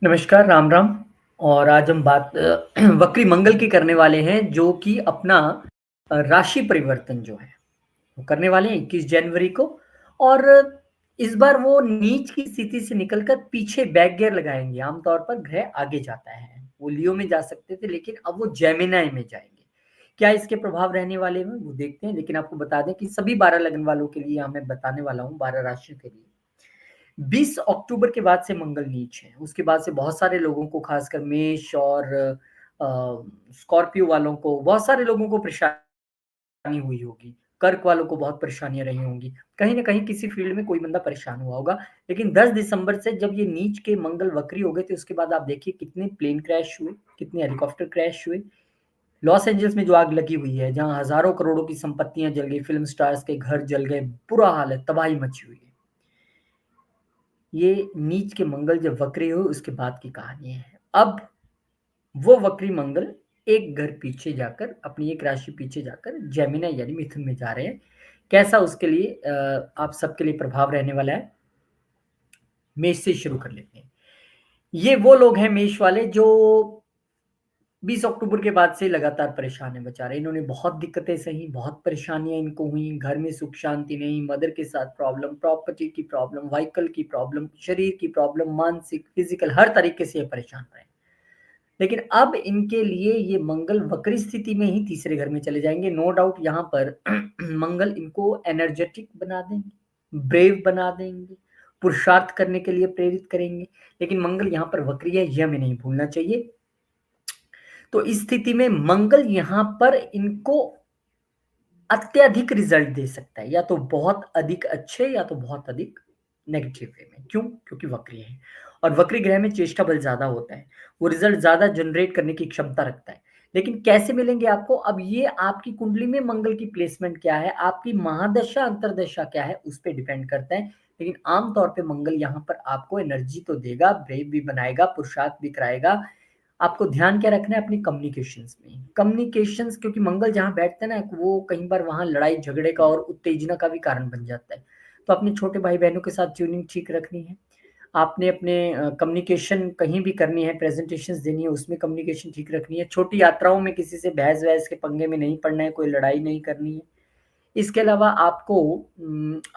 नमस्कार, राम राम। और आज हम बात वक्री मंगल की करने वाले हैं जो कि अपना राशि परिवर्तन जो है वो करने वाले हैं 21 जनवरी को। और इस बार वो नीच की स्थिति से निकलकर पीछे बैक गियर लगाएंगे। आमतौर पर ग्रह आगे जाता है, वो लियो में जा सकते थे लेकिन अब वो जेमिनाई में जाएंगे। क्या इसके प्रभाव रहने वाले हैं वो देखते हैं, लेकिन आपको बता दें कि सभी 12 लगन वालों के लिए मैं बताने वाला हूँ, 12 राशियों के लिए 20 अक्टूबर के बाद से मंगल नीच है। उसके बाद से बहुत सारे लोगों को, खासकर मेष और स्कॉर्पियो वालों को, बहुत सारे लोगों को परेशानी हुई होगी। कर्क वालों को बहुत परेशानियाँ रही होंगी। कहीं न कहीं किसी फ़ील्ड में कोई बंदा परेशान हुआ होगा। लेकिन 10 दिसंबर से जब ये नीच के मंगल वक्री हो गए थे, उसके बाद आप देखिए कितने प्लेन क्रैश हुए, कितने हेलीकॉप्टर क्रैश हुए। लॉस एंजल्स में जो आग लगी हुई है, जहाँ हज़ारों करोड़ों की संपत्तियाँ जल गई, फ़िल्म स्टार्स के घर जल गए, बुरा हाल है, तबाही मची हुई है। ये नीच के मंगल जब वक्री हुए उसके बाद की कहानी है। अब वो वक्री मंगल एक घर पीछे जाकर, अपनी एक राशि पीछे जाकर जेमिनी यानी मिथुन में जा रहे हैं। कैसा उसके लिए आप सबके लिए प्रभाव रहने वाला है? मेष से शुरू कर लेते हैं। ये वो लोग हैं मेष वाले जो 20 अक्टूबर के बाद से लगातार परेशान हैं बेचारे। इन्होंने बहुत दिक्कतें सही, बहुत परेशानियाँ इनको हुई, घर में सुख शांति नहीं, मदर के साथ प्रॉब्लम, प्रॉपर्टी की प्रॉब्लम, व्हीकल की प्रॉब्लम, शरीर की प्रॉब्लम, मानसिक, फिज़िकल हर तरीके से ये परेशान रहे। लेकिन अब इनके लिए ये मंगल वक्री स्थिति में ही तीसरे घर में चले जाएँगे। नो डाउट यहाँ पर मंगल इनको एनर्जेटिक बना देंगे, ब्रेव बना देंगे, पुरुषार्थ करने के लिए प्रेरित करेंगे। लेकिन मंगल यहाँ पर वक्री है, यह हमें नहीं भूलना चाहिए। तो इस स्थिति में मंगल यहाँ पर इनको अत्यधिक रिजल्ट दे सकता है, या तो बहुत अधिक अच्छे या तो बहुत अधिक नेगेटिव वे में। क्यों? क्योंकि वक्री है और वक्री ग्रह में चेष्टा बल ज़्यादा होता है, वो रिजल्ट ज़्यादा जनरेट करने की क्षमता रखता है। लेकिन कैसे मिलेंगे आपको? अब ये आपकी कुंडली में मंगल की प्लेसमेंट क्या है, आपकी महादशा अंतर्दशा क्या है, उस पे डिपेंड करता है। लेकिन आम तौर पे मंगल यहाँ पर आपको एनर्जी तो देगा, ब्रेव भी बनाएगा, पुरुषार्थ भी कराएगा। आपको ध्यान क्या रखना है अपनी कम्युनिकेशंस में। कम्युनिकेशंस, क्योंकि मंगल जहाँ बैठता है ना, वो कई बार वहाँ लड़ाई झगड़े का और उत्तेजना का भी कारण बन जाता है। तो अपने छोटे भाई-बहनों के साथ ट्यूनिंग ठीक रखनी है। आपने अपने कम्युनिकेशन कहीं भी करनी है, प्रेज़ेंटेशंस देनी है, उसमें कम्युनिकेशन ठीक रखनी है। छोटी यात्राओं में किसी से बहस-वहस के पंगे में नहीं पड़ना है, कोई लड़ाई नहीं करनी है। इसके अलावा आपको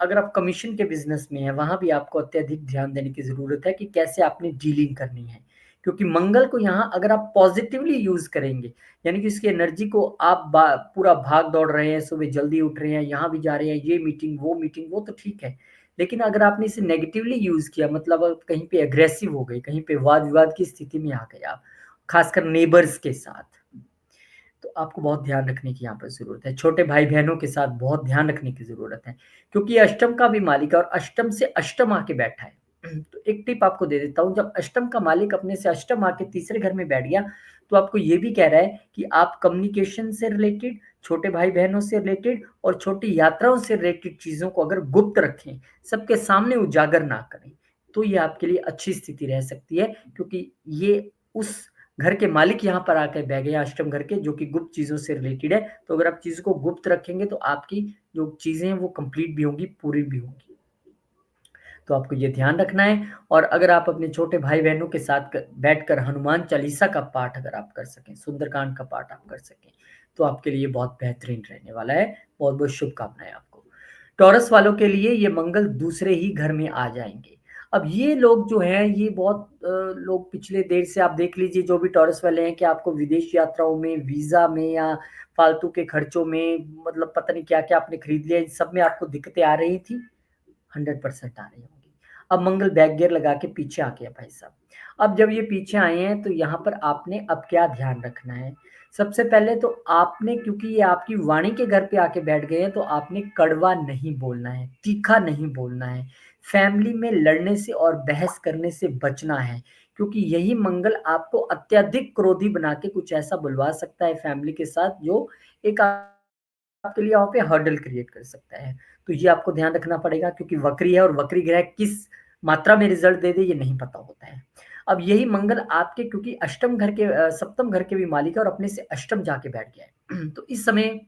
अगर आप कमीशन के बिज़नेस में हैं, वहाँ भी आपको अत्यधिक ध्यान देने की ज़रूरत है कि कैसे आपने डीलिंग करनी है। क्योंकि मंगल को यहाँ अगर आप पॉज़िटिवली यूज़ करेंगे, यानी कि उसकी एनर्जी को आप पूरा भाग-दौड़ रहे हैं, सुबह जल्दी उठ रहे हैं, यहाँ भी जा रहे हैं, ये मीटिंग, वो तो ठीक है। लेकिन अगर आपने इसे नेगेटिवली यूज़ किया, मतलब आप कहीं पे एग्रेसिव हो गए, कहीं पे वाद-विवाद की स्थिति में आ गए आप, ख़ासकर नेबर्स के साथ, तो आपको बहुत ध्यान रखने की यहाँ पर ज़रूरत है। छोटे भाई-बहनों के साथ बहुत ध्यान रखने की ज़रूरत है, क्योंकि ये अष्टम का भी मालिक है और अष्टम से अष्टम आके बैठा है। तो एक टिप आपको दे देता हूँ, जब अष्टम का मालिक अपने से अष्टम आके तीसरे घर में बैठ गया, तो आपको ये भी कह रहा है कि आप कम्युनिकेशन से रिलेटेड, छोटे भाई-बहनों से रिलेटेड और छोटी यात्राओं से रिलेटेड चीज़ों को अगर गुप्त रखें, सबके सामने उजागर ना करें, तो ये आपके लिए अच्छी स्थिति रह सकती है, क्योंकि ये उस घर के मालिक यहाँ पर आके बैठ गए अष्टम घर के, जो कि गुप्त चीज़ों से रिलेटेड है। तो अगर आप चीज़ को गुप्त रखेंगे तो आपकी जो चीज़ें हैं वो कंप्लीट भी होंगी, पूरी भी होंगी। तो आपको ये ध्यान रखना है। और अगर आप अपने छोटे भाई-बहनों के साथ बैठकर हनुमान चालीसा का पाठ अगर आप कर सकें, सुंदरकांड का पाठ आप कर सकें, तो आपके लिए बहुत बेहतरीन रहने वाला है। बहुत-बहुत शुभकामनाएँ आपको। टॉरस वालों के लिए ये मंगल दूसरे ही घर में आ जाएँगे। अब ये लोग जो हैं, ये बहुत लोग पिछले देर से आप देख लीजिए, जो भी टॉरस वाले हैं, कि आपको विदेश यात्राओं में, वीज़ा में या फालतू के खर्चों में, मतलब पता नहीं क्या-क्या आपने खरीद लिया, इन सब में आपको दिक्कतें आ रही थी। 100% आ रही होंगी। अब मंगल बैक गियर लगा के पीछे आ गया भाई साहब। अब जब ये पीछे आए हैं तो यहाँ पर आपने अब क्या ध्यान रखना है? सबसे पहले तो आपने, क्योंकि ये आपकी वाणी के घर पे आके बैठ गए हैं, तो आपने कड़वा नहीं बोलना है, तीखा नहीं बोलना है। फैमिली में लड़ने से और बहस करने से बचना है, क्योंकि यही मंगल आपको अत्यधिक क्रोधी बना के कुछ ऐसा बुलवा सकता है फैमिली के साथ, जो एक आपके लिए वहाँ पे हर्डल क्रिएट कर सकता है। तो ये आपको ध्यान रखना पड़ेगा, क्योंकि वक्री है और वक्री ग्रह किस मात्रा में रिज़ल्ट दे दे ये नहीं पता होता है। अब यही मंगल आपके, क्योंकि अष्टम घर के सप्तम घर के भी मालिक है और अपने से अष्टम जाके बैठ गया है। तो इस समय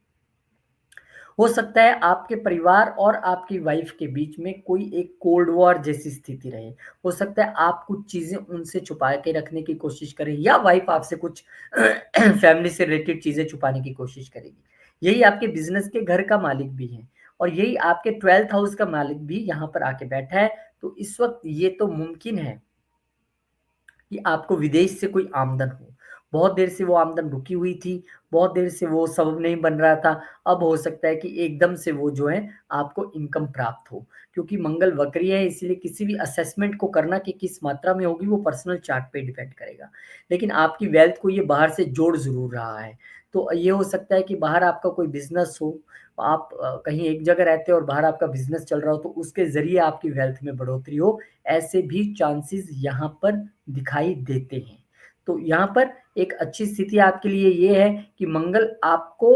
हो सकता है आपके परिवार और आपकी वाइफ के बीच में कोई एक कोल्ड वॉर जैसी स्थिति रहे। हो सकता है आप कुछ चीज़ें उनसे छुपा के रखने की कोशिश करें या वाइफ आपसे कुछ फैमिली से रिलेटेड चीज़ें छुपाने की कोशिश करेगी। यही आपके बिज़नेस के घर का मालिक भी है और यही आपके 12th हाउस का मालिक भी यहाँ पर आके बैठा है। तो इस वक़्त ये तो मुमकिन है कि आपको विदेश से कोई आमदन हो। बहुत देर से वो आमदन रुकी हुई थी, बहुत देर से वो सबब नहीं बन रहा था। अब हो सकता है कि एकदम से वो जो है आपको इनकम प्राप्त हो। क्योंकि मंगल वक्री है इसलिए किसी भी असेसमेंट को करना कि किस मात्रा में होगी वो पर्सनल चार्ट पे डिपेंड करेगा। लेकिन आपकी वेल्थ को ये बाहर से जोड़ ज़रूर रहा है। तो ये हो सकता है कि बाहर आपका कोई बिज़नेस हो, आप कहीं एक जगह रहते हो और बाहर आपका बिज़नेस चल रहा हो तो उसके ज़रिए आपकी वेल्थ में बढ़ोतरी हो। ऐसे भी चांसेस यहाँ पर दिखाई देते हैं। तो यहाँ पर एक अच्छी स्थिति आपके लिए ये है कि मंगल आपको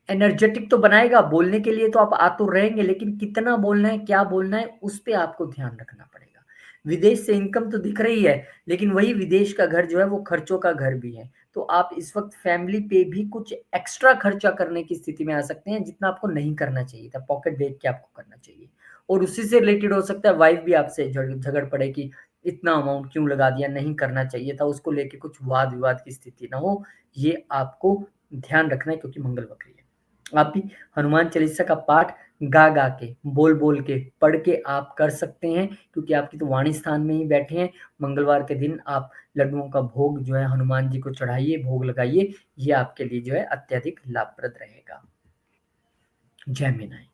एनर्जेटिक तो बनाएगा, बोलने के लिए तो आप आतुर रहेंगे, लेकिन कितना बोलना है, क्या बोलना है, उस पे आपको ध्यान रखना पड़ेगा। विदेश से इनकम तो दिख रही है, लेकिन वही विदेश का घर जो है वो खर्चों का घर भी है। तो आप इस वक़्त फैमिली पे भी कुछ एक्स्ट्रा खर्चा करने की स्थिति में आ सकते हैं, जितना आपको नहीं करना चाहिए था, पॉकेट देख के आपको करना चाहिए। और उसी से रिलेटेड हो सकता है वाइफ़ भी आपसे झगड़ पड़े कि इतना अमाउंट क्यों लगा दिया, नहीं करना चाहिए था, उसको लेके कुछ वाद-विवाद की स्थिति ना हो, ये आपको ध्यान रखना है क्योंकि मंगल वक्री है। आप भी हनुमान चालीसा का पाठ गा-गा के, बोल-बोल के, पढ़ के आप कर सकते हैं क्योंकि आपकी तो वाणी स्थान में ही बैठे हैं। मंगलवार के दिन आप लड्डुओं का भोग जो है हनुमान जी को चढ़ाइए, भोग लगाइए, ये आपके लिए जो है अत्यधिक लाभप्रद रहेगा। जेमिनी।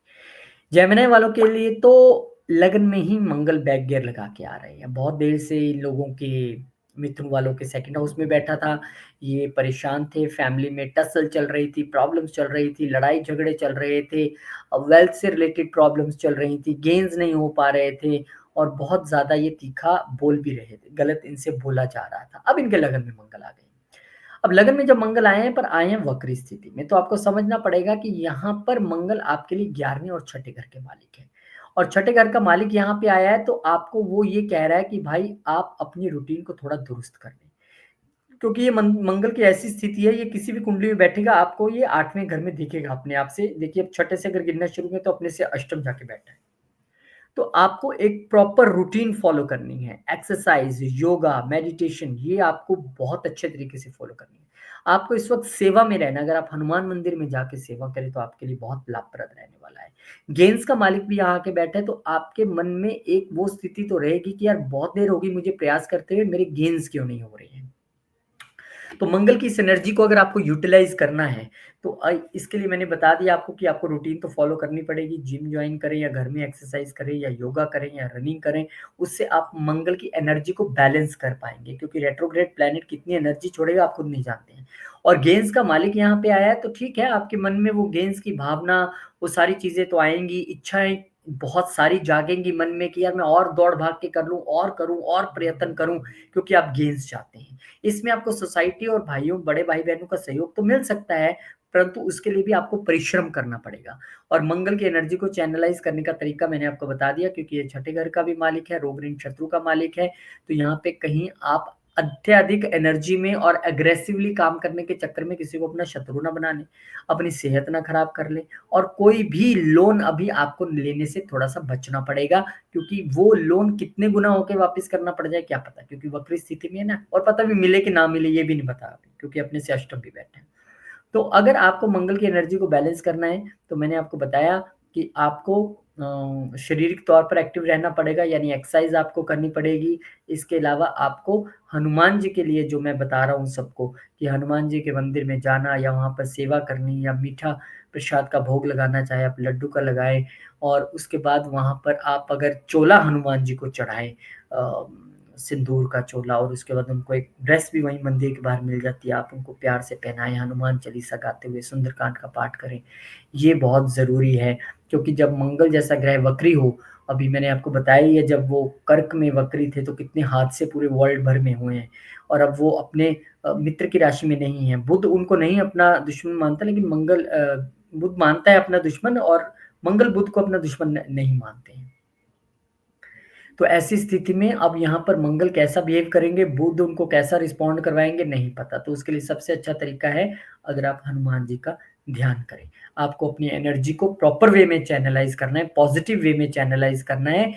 जेमिनी वालों के लिए तो लगन में ही मंगल बैक गियर लगा के आ रहे हैं। बहुत देर से इन लोगों के मिथुन वालों के सेकंड हाउस में बैठा था। ये परेशान थे, फैमिली में टसल चल रही थी, प्रॉब्लम्स चल रही थी, लड़ाई-झगड़े चल रहे थे, वेल्थ से रिलेटेड प्रॉब्लम्स चल रही थी, गेन्स नहीं हो पा रहे थे और बहुत ज़्यादा ये तीखा बोल भी रहे थे। गलत इनसे बोला जा रहा था। अब इनके लगन में मंगल आ गए। अब लगन में जब मंगल आए हैं पर आए हैं वक्री स्थिति में, तो आपको समझना पड़ेगा कि यहाँ पर मंगल आपके लिए 11वें और छठे घर के मालिक हैं। और छठे घर का मालिक यहाँ पे आया है तो आपको वो ये कह रहा है कि भाई आप अपनी रूटीन को थोड़ा दुरुस्त कर लें। क्योंकि ये मंगल की ऐसी स्थिति है, ये किसी भी कुंडली में बैठेगा आपको ये 8वें घर में दिखेगा अपने आप से। देखिए अब छठे से अगर गिनना शुरू करें तो अपने से अष्टम जाके बैठा है। तो आपको एक प्रॉपर रूटीन फ़ॉलो करनी है। एक्सरसाइज़, योगा, मेडिटेशन ये आपको बहुत अच्छे तरीके से फ़ॉलो करनी है। आपको इस वक़्त सेवा में रहना है, अगर आप हनुमान मंदिर में जाके सेवा करें तो आपके लिए बहुत लाभप्रद रहने वाला है। गेंस का मालिक भी यहाँ आके बैठा है तो आपके मन में एक वो स्थिति तो रहेगी कि यार बहुत देर हो गई मुझे प्रयास करते हुए, मेरे गेन्स क्यों नहीं हो रहे हैं? तो मंगल की इस एनर्जी को अगर आपको यूटिलाइज़ करना है, तो इसके लिए मैंने बता दिया आपको कि आपको रूटीन तो फ़ॉलो करनी पड़ेगी। जिम जॉइन करें या घर में एक्सरसाइज़ करें या योगा करें या रनिंग करें, उससे आप मंगल की एनर्जी को बैलेंस कर पाएँगे क्योंकि रेट्रोग्रेड प्लैनेट कितनी एनर्जी छोड़ेगा आप खुद नहीं जानते हैं। और गेन्स का मालिक यहाँ पे आया है तो ठीक है, आपके मन में वो गेन्स की भावना, वो सारी चीज़ें तो आएँगी, इच्छाएँ बहुत सारी जागेंगी मन में कि यार मैं और दौड़-भाग के कर लूँ और करूँ और प्रयत्न करूँ क्योंकि आप गेन्स चाहते हैं। इसमें आपको सोसाइटी और भाइयों बड़े भाई-बहनों का सहयोग तो मिल सकता है, परंतु उसके लिए भी आपको परिश्रम करना पड़ेगा। और मंगल की एनर्जी को चैनलाइज़ करने का तरीका मैंने आपको बता दिया क्योंकि ये छठे घर का भी मालिक है, रोग ऋण शत्रु का मालिक है। तो यहाँ पे कहीं आप अत्यधिक एनर्जी में और एग्रेसिवली काम करने के चक्कर में किसी को अपना शत्रु ना बना लें, अपनी सेहत ना खराब कर लें और कोई भी लोन अभी आपको लेने से थोड़ा-सा बचना पड़ेगा क्योंकि वो लोन कितने गुना होके वापस करना पड़ जाए क्या पता क्योंकि वक्री स्थिति में है ना और पता भी मिले कि ना मिले ये भी नहीं पता अभी क्योंकि अपने से अष्टम भी बैठे हैं। तो अगर आपको मंगल की एनर्जी को बैलेंस करना है, तो मैंने आपको बताया कि आपको शारीरिक तौर पर एक्टिव रहना पड़ेगा यानी एक्सरसाइज़ आपको करनी पड़ेगी। इसके अलावा आपको हनुमान जी के लिए जो मैं बता रहा हूँ सबको कि हनुमान जी के मंदिर में जाना या वहाँ पर सेवा करनी या मीठा प्रसाद का भोग लगाना, चाहे आप लड्डू का लगाएँ और उसके बाद वहाँ पर आप अगर चोला हनुमान जी को चढ़ाएँ अ, सिंदूर का चोला और उसके बाद उनको एक ड्रेस भी वहीं मंदिर के बाहर मिल जाती है, आप उनको प्यार से पहनाएँ, हनुमान चालीसा गाते हुए सुंदरकांड का पाठ करें। ये बहुत ज़रूरी है क्योंकि जब मंगल जैसा ग्रह वक्री हो, अभी मैंने आपको बताया ही है जब वो कर्क में वक्री थे तो कितने हादसे पूरे वर्ल्ड भर में हुए हैं और अब वो अपने मित्र की राशि में नहीं है। बुध उनको नहीं अपना दुश्मन मानता लेकिन बुध मानता है अपना दुश्मन और मंगल बुध को अपना दुश्मन नहीं मानते हैं। तो ऐसी स्थिति में अब यहाँ पर मंगल कैसा बिहेव करेंगे, बुध उनको कैसा रिस्पॉन्ड करवाएँगे नहीं पता। तो उसके लिए सबसे अच्छा तरीका है अगर आप हनुमान जी का ध्यान करें। आपको अपनी एनर्जी को प्रॉपर वे में चैनलाइज़ करना है, पॉज़िटिव वे में चैनलाइज़ करना है।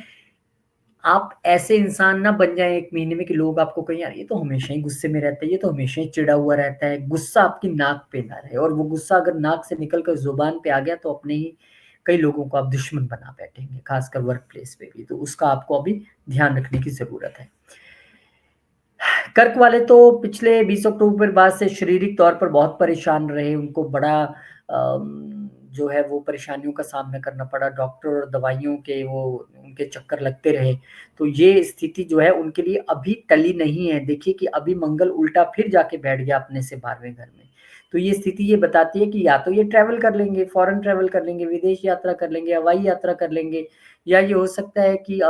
आप ऐसे इंसान ना बन जाएँ 1 महीने में कि लोग आपको कहें यार ये तो हमेशा ही गुस्से में रहता है, ये तो हमेशा ही चिढ़ा हुआ रहता है। गुस्सा आपकी नाक पे ना रहे, और वो गुस्सा अगर नाक से निकल कर ज़ुबान पे आ गया तो अपने ही कई लोगों को आप दुश्मन बना बैठेंगे, ख़ासकर वर्क प्लेस पे भी। तो उसका आपको अभी ध्यान रखने की ज़रूरत है। कर्क वाले तो पिछले 20 अक्टूबर बाद से शारीरिक तौर पर बहुत परेशान रहे, उनको बड़ा जो है वो परेशानियों का सामना करना पड़ा, डॉक्टर और दवाइयों के वो उनके चक्कर लगते रहे। तो ये स्थिति जो है उनके लिए अभी टली नहीं है। देखिए कि अभी मंगल उल्टा फिर जाके बैठ गया अपने से 12वें घर में। तो ये स्थिति ये बताती है कि या तो ये ट्रैवल कर लेंगे, फॉरेन ट्रैवल कर लेंगे, विदेश यात्रा कर लेंगे, हवाई यात्रा कर लेंगे, या ये हो सकता है कि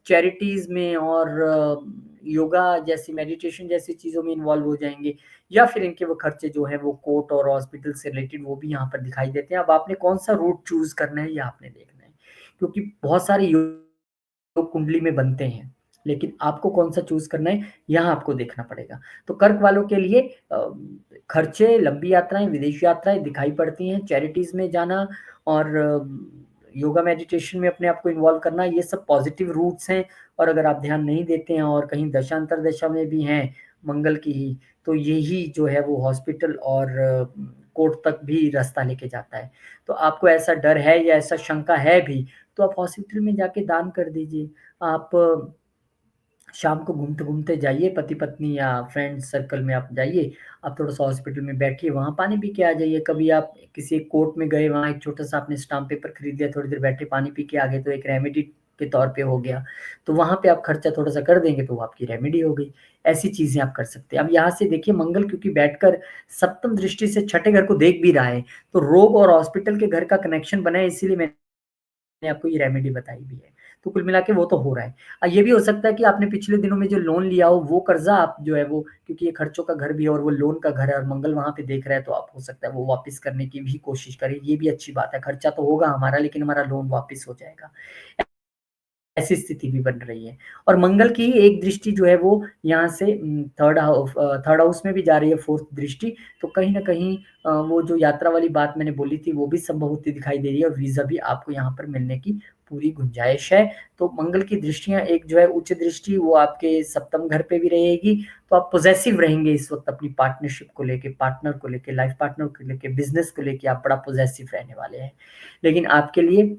चैरिटीज़ में और योगा जैसी, मेडिटेशन जैसी चीज़ों में इन्वॉल्व हो जाएँगे, या फिर इनके वो खर्चे जो हैं वो कोर्ट और हॉस्पिटल से रिलेटेड वो भी यहाँ पर दिखाई देते हैं। अब आपने कौन-सा रूट चूज़ करना है ये आपने देखना है, क्योंकि बहुत सारे योग कुंडली में बनते हैं, लेकिन आपको कौन-सा चूज़ करना है यहाँ आपको देखना पड़ेगा। तो कर्क वालों के लिए खर्चे, लंबी यात्राएँ, विदेश यात्राएँ दिखाई पड़ती हैं, चैरिटीज़ में जाना और योगा मेडिटेशन में अपने आप को इन्वॉल्व करना, ये सब पॉज़िटिव रूट्स हैं। और अगर आप ध्यान नहीं देते हैं और कहीं दशा-अंतर्दशा में भी हैं मंगल की ही, तो यही जो है वो हॉस्पिटल और कोर्ट तक भी रास्ता लेके जाता है। तो आपको ऐसा डर है या ऐसा शंका है भी, तो आप हॉस्पिटल में जाके दान कर दीजिए। आप शाम को घूमते-घूमते जाइए, पति-पत्नी या फ्रेंड सर्कल में आप जाइए, आप थोड़ा-सा हॉस्पिटल में बैठिए, वहाँ पानी पी के आ जाइए। कभी आप किसी एक कोर्ट में गए, वहाँ एक छोटा-सा आपने स्टाम्प पेपर खरीद लिया, थोड़ी देर बैठे, पानी पी के आ गए, तो एक रेमेडी के तौर पे हो गया। तो वहाँ पे आप खर्चा थोड़ा-सा कर देंगे, तो वो आपकी रेमेडी हो गई। ऐसी चीज़ें आप कर सकते हैं। अब यहाँ से देखिए मंगल क्योंकि बैठकर सप्तम दृष्टि से छठे घर को देख भी रहा है, तो रोग और हॉस्पिटल के घर का कनेक्शन बना है, इसीलिए मैंने आपको ये रेमेडी बताई भी है। तो कुल मिला के वो तो हो रहा है। ये भी हो सकता है कि आपने पिछले दिनों में जो लोन लिया हो, वो कर्ज़ा आप जो है वो, क्योंकि ये खर्चों का घर भी है और वो लोन का घर है और मंगल वहाँ पे देख रहा है, तो आप हो सकता है वो वापस करने की भी कोशिश करें। ये भी अच्छी बात है। खर्चा तो होगा हमारा, लेकिन हमारा लोन वापस हो जाएगा। ऐसी स्थिति भी बन रही है। और मंगल की एक दृष्टि जो है वो यहाँ से थर्ड हाउस में भी जा रही है, फोर्थ दृष्टि। तो कहीं न कहीं वो जो यात्रा वाली बात मैंने बोली थी वो भी संभव होती दिखाई दे रही है, और वीज़ा भी आपको यहाँ पर मिलने की पूरी गुंजाइश है। तो मंगल की दृष्टियाँ, एक जो है उच्च दृष्टि वो आपके सप्तम घर पे भी रहेगी, तो आप पॉसेसिव रहेंगे इस वक़्त अपनी पार्टनरशिप को लेके, पार्टनर को लेके, लाइफ पार्टनर को लेके, बिज़नेस को लेके आप बड़ा पॉसेसिव रहने वाले हैं। लेकिन आपके लिए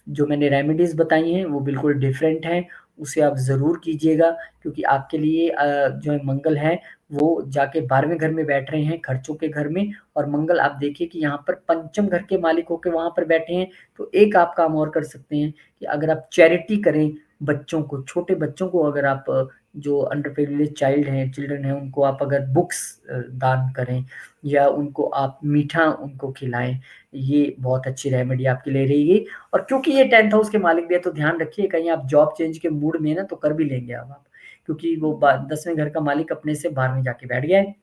जो मैंने रेमेडीज़ बताई हैं वो बिल्कुल डिफरेंट हैं, उसे आप ज़रूर कीजिएगा, क्योंकि आपके लिए जो है मंगल है वो जाके 12वें घर में बैठ रहे हैं, खर्चों के घर में। और मंगल आप देखिए कि यहाँ पर पंचम घर के मालिक होके वहाँ पर बैठे हैं। तो एक आप काम और कर सकते हैं कि अगर आप चैरिटी करें, बच्चों को, छोटे बच्चों को अगर आप जो अंडर प्रिविलेज्ड चिल्ड्रन हैं उनको आप अगर बुक्स दान करें, या उनको आप मीठा उनको खिलाएँ, ये बहुत अच्छी रेमेडी आपके लिए रहेगी। और क्योंकि ये 10th हाउस के मालिक भी है, तो ध्यान रखिए कहीं आप जॉब चेंज के मूड में हैं ना, तो कर भी लेंगे अब आप। क्योंकि वो बा 10वें घर का मालिक अपने से 12वें जाके बैठ गया है।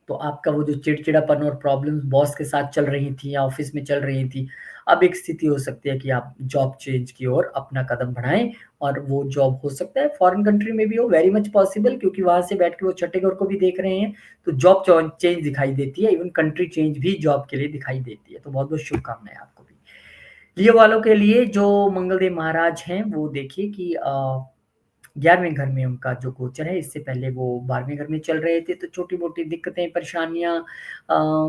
तो आपका वो जो चिड़चिड़ापन और प्रॉब्लम्स बॉस के साथ चल रही थी या ऑफ़िस में चल रही थी, अब एक स्थिति हो सकती है कि आप जॉब चेंज की ओर अपना कदम बढ़ाएँ, और वो जॉब हो सकता है फ़ॉरेन कंट्री में भी हो, वेरी मच पॉसिबल, क्योंकि वहाँ से बैठ के वो छठे घर को भी देख रहे हैं, तो जॉब चेंज दिखाई देती है, इवन कंट्री चेंज भी जॉब के लिए दिखाई देती है। तो बहुत-बहुत शुभकामनाएँ आपको भी। लियो वालों के लिए जो मंगलदेव महाराज हैं, वो देखिए कि 11वें घर में उनका जो गोचर है, इससे पहले वो 12वें घर में चल रहे थे, तो छोटी-मोटी दिक्कतें, परेशानियाँ,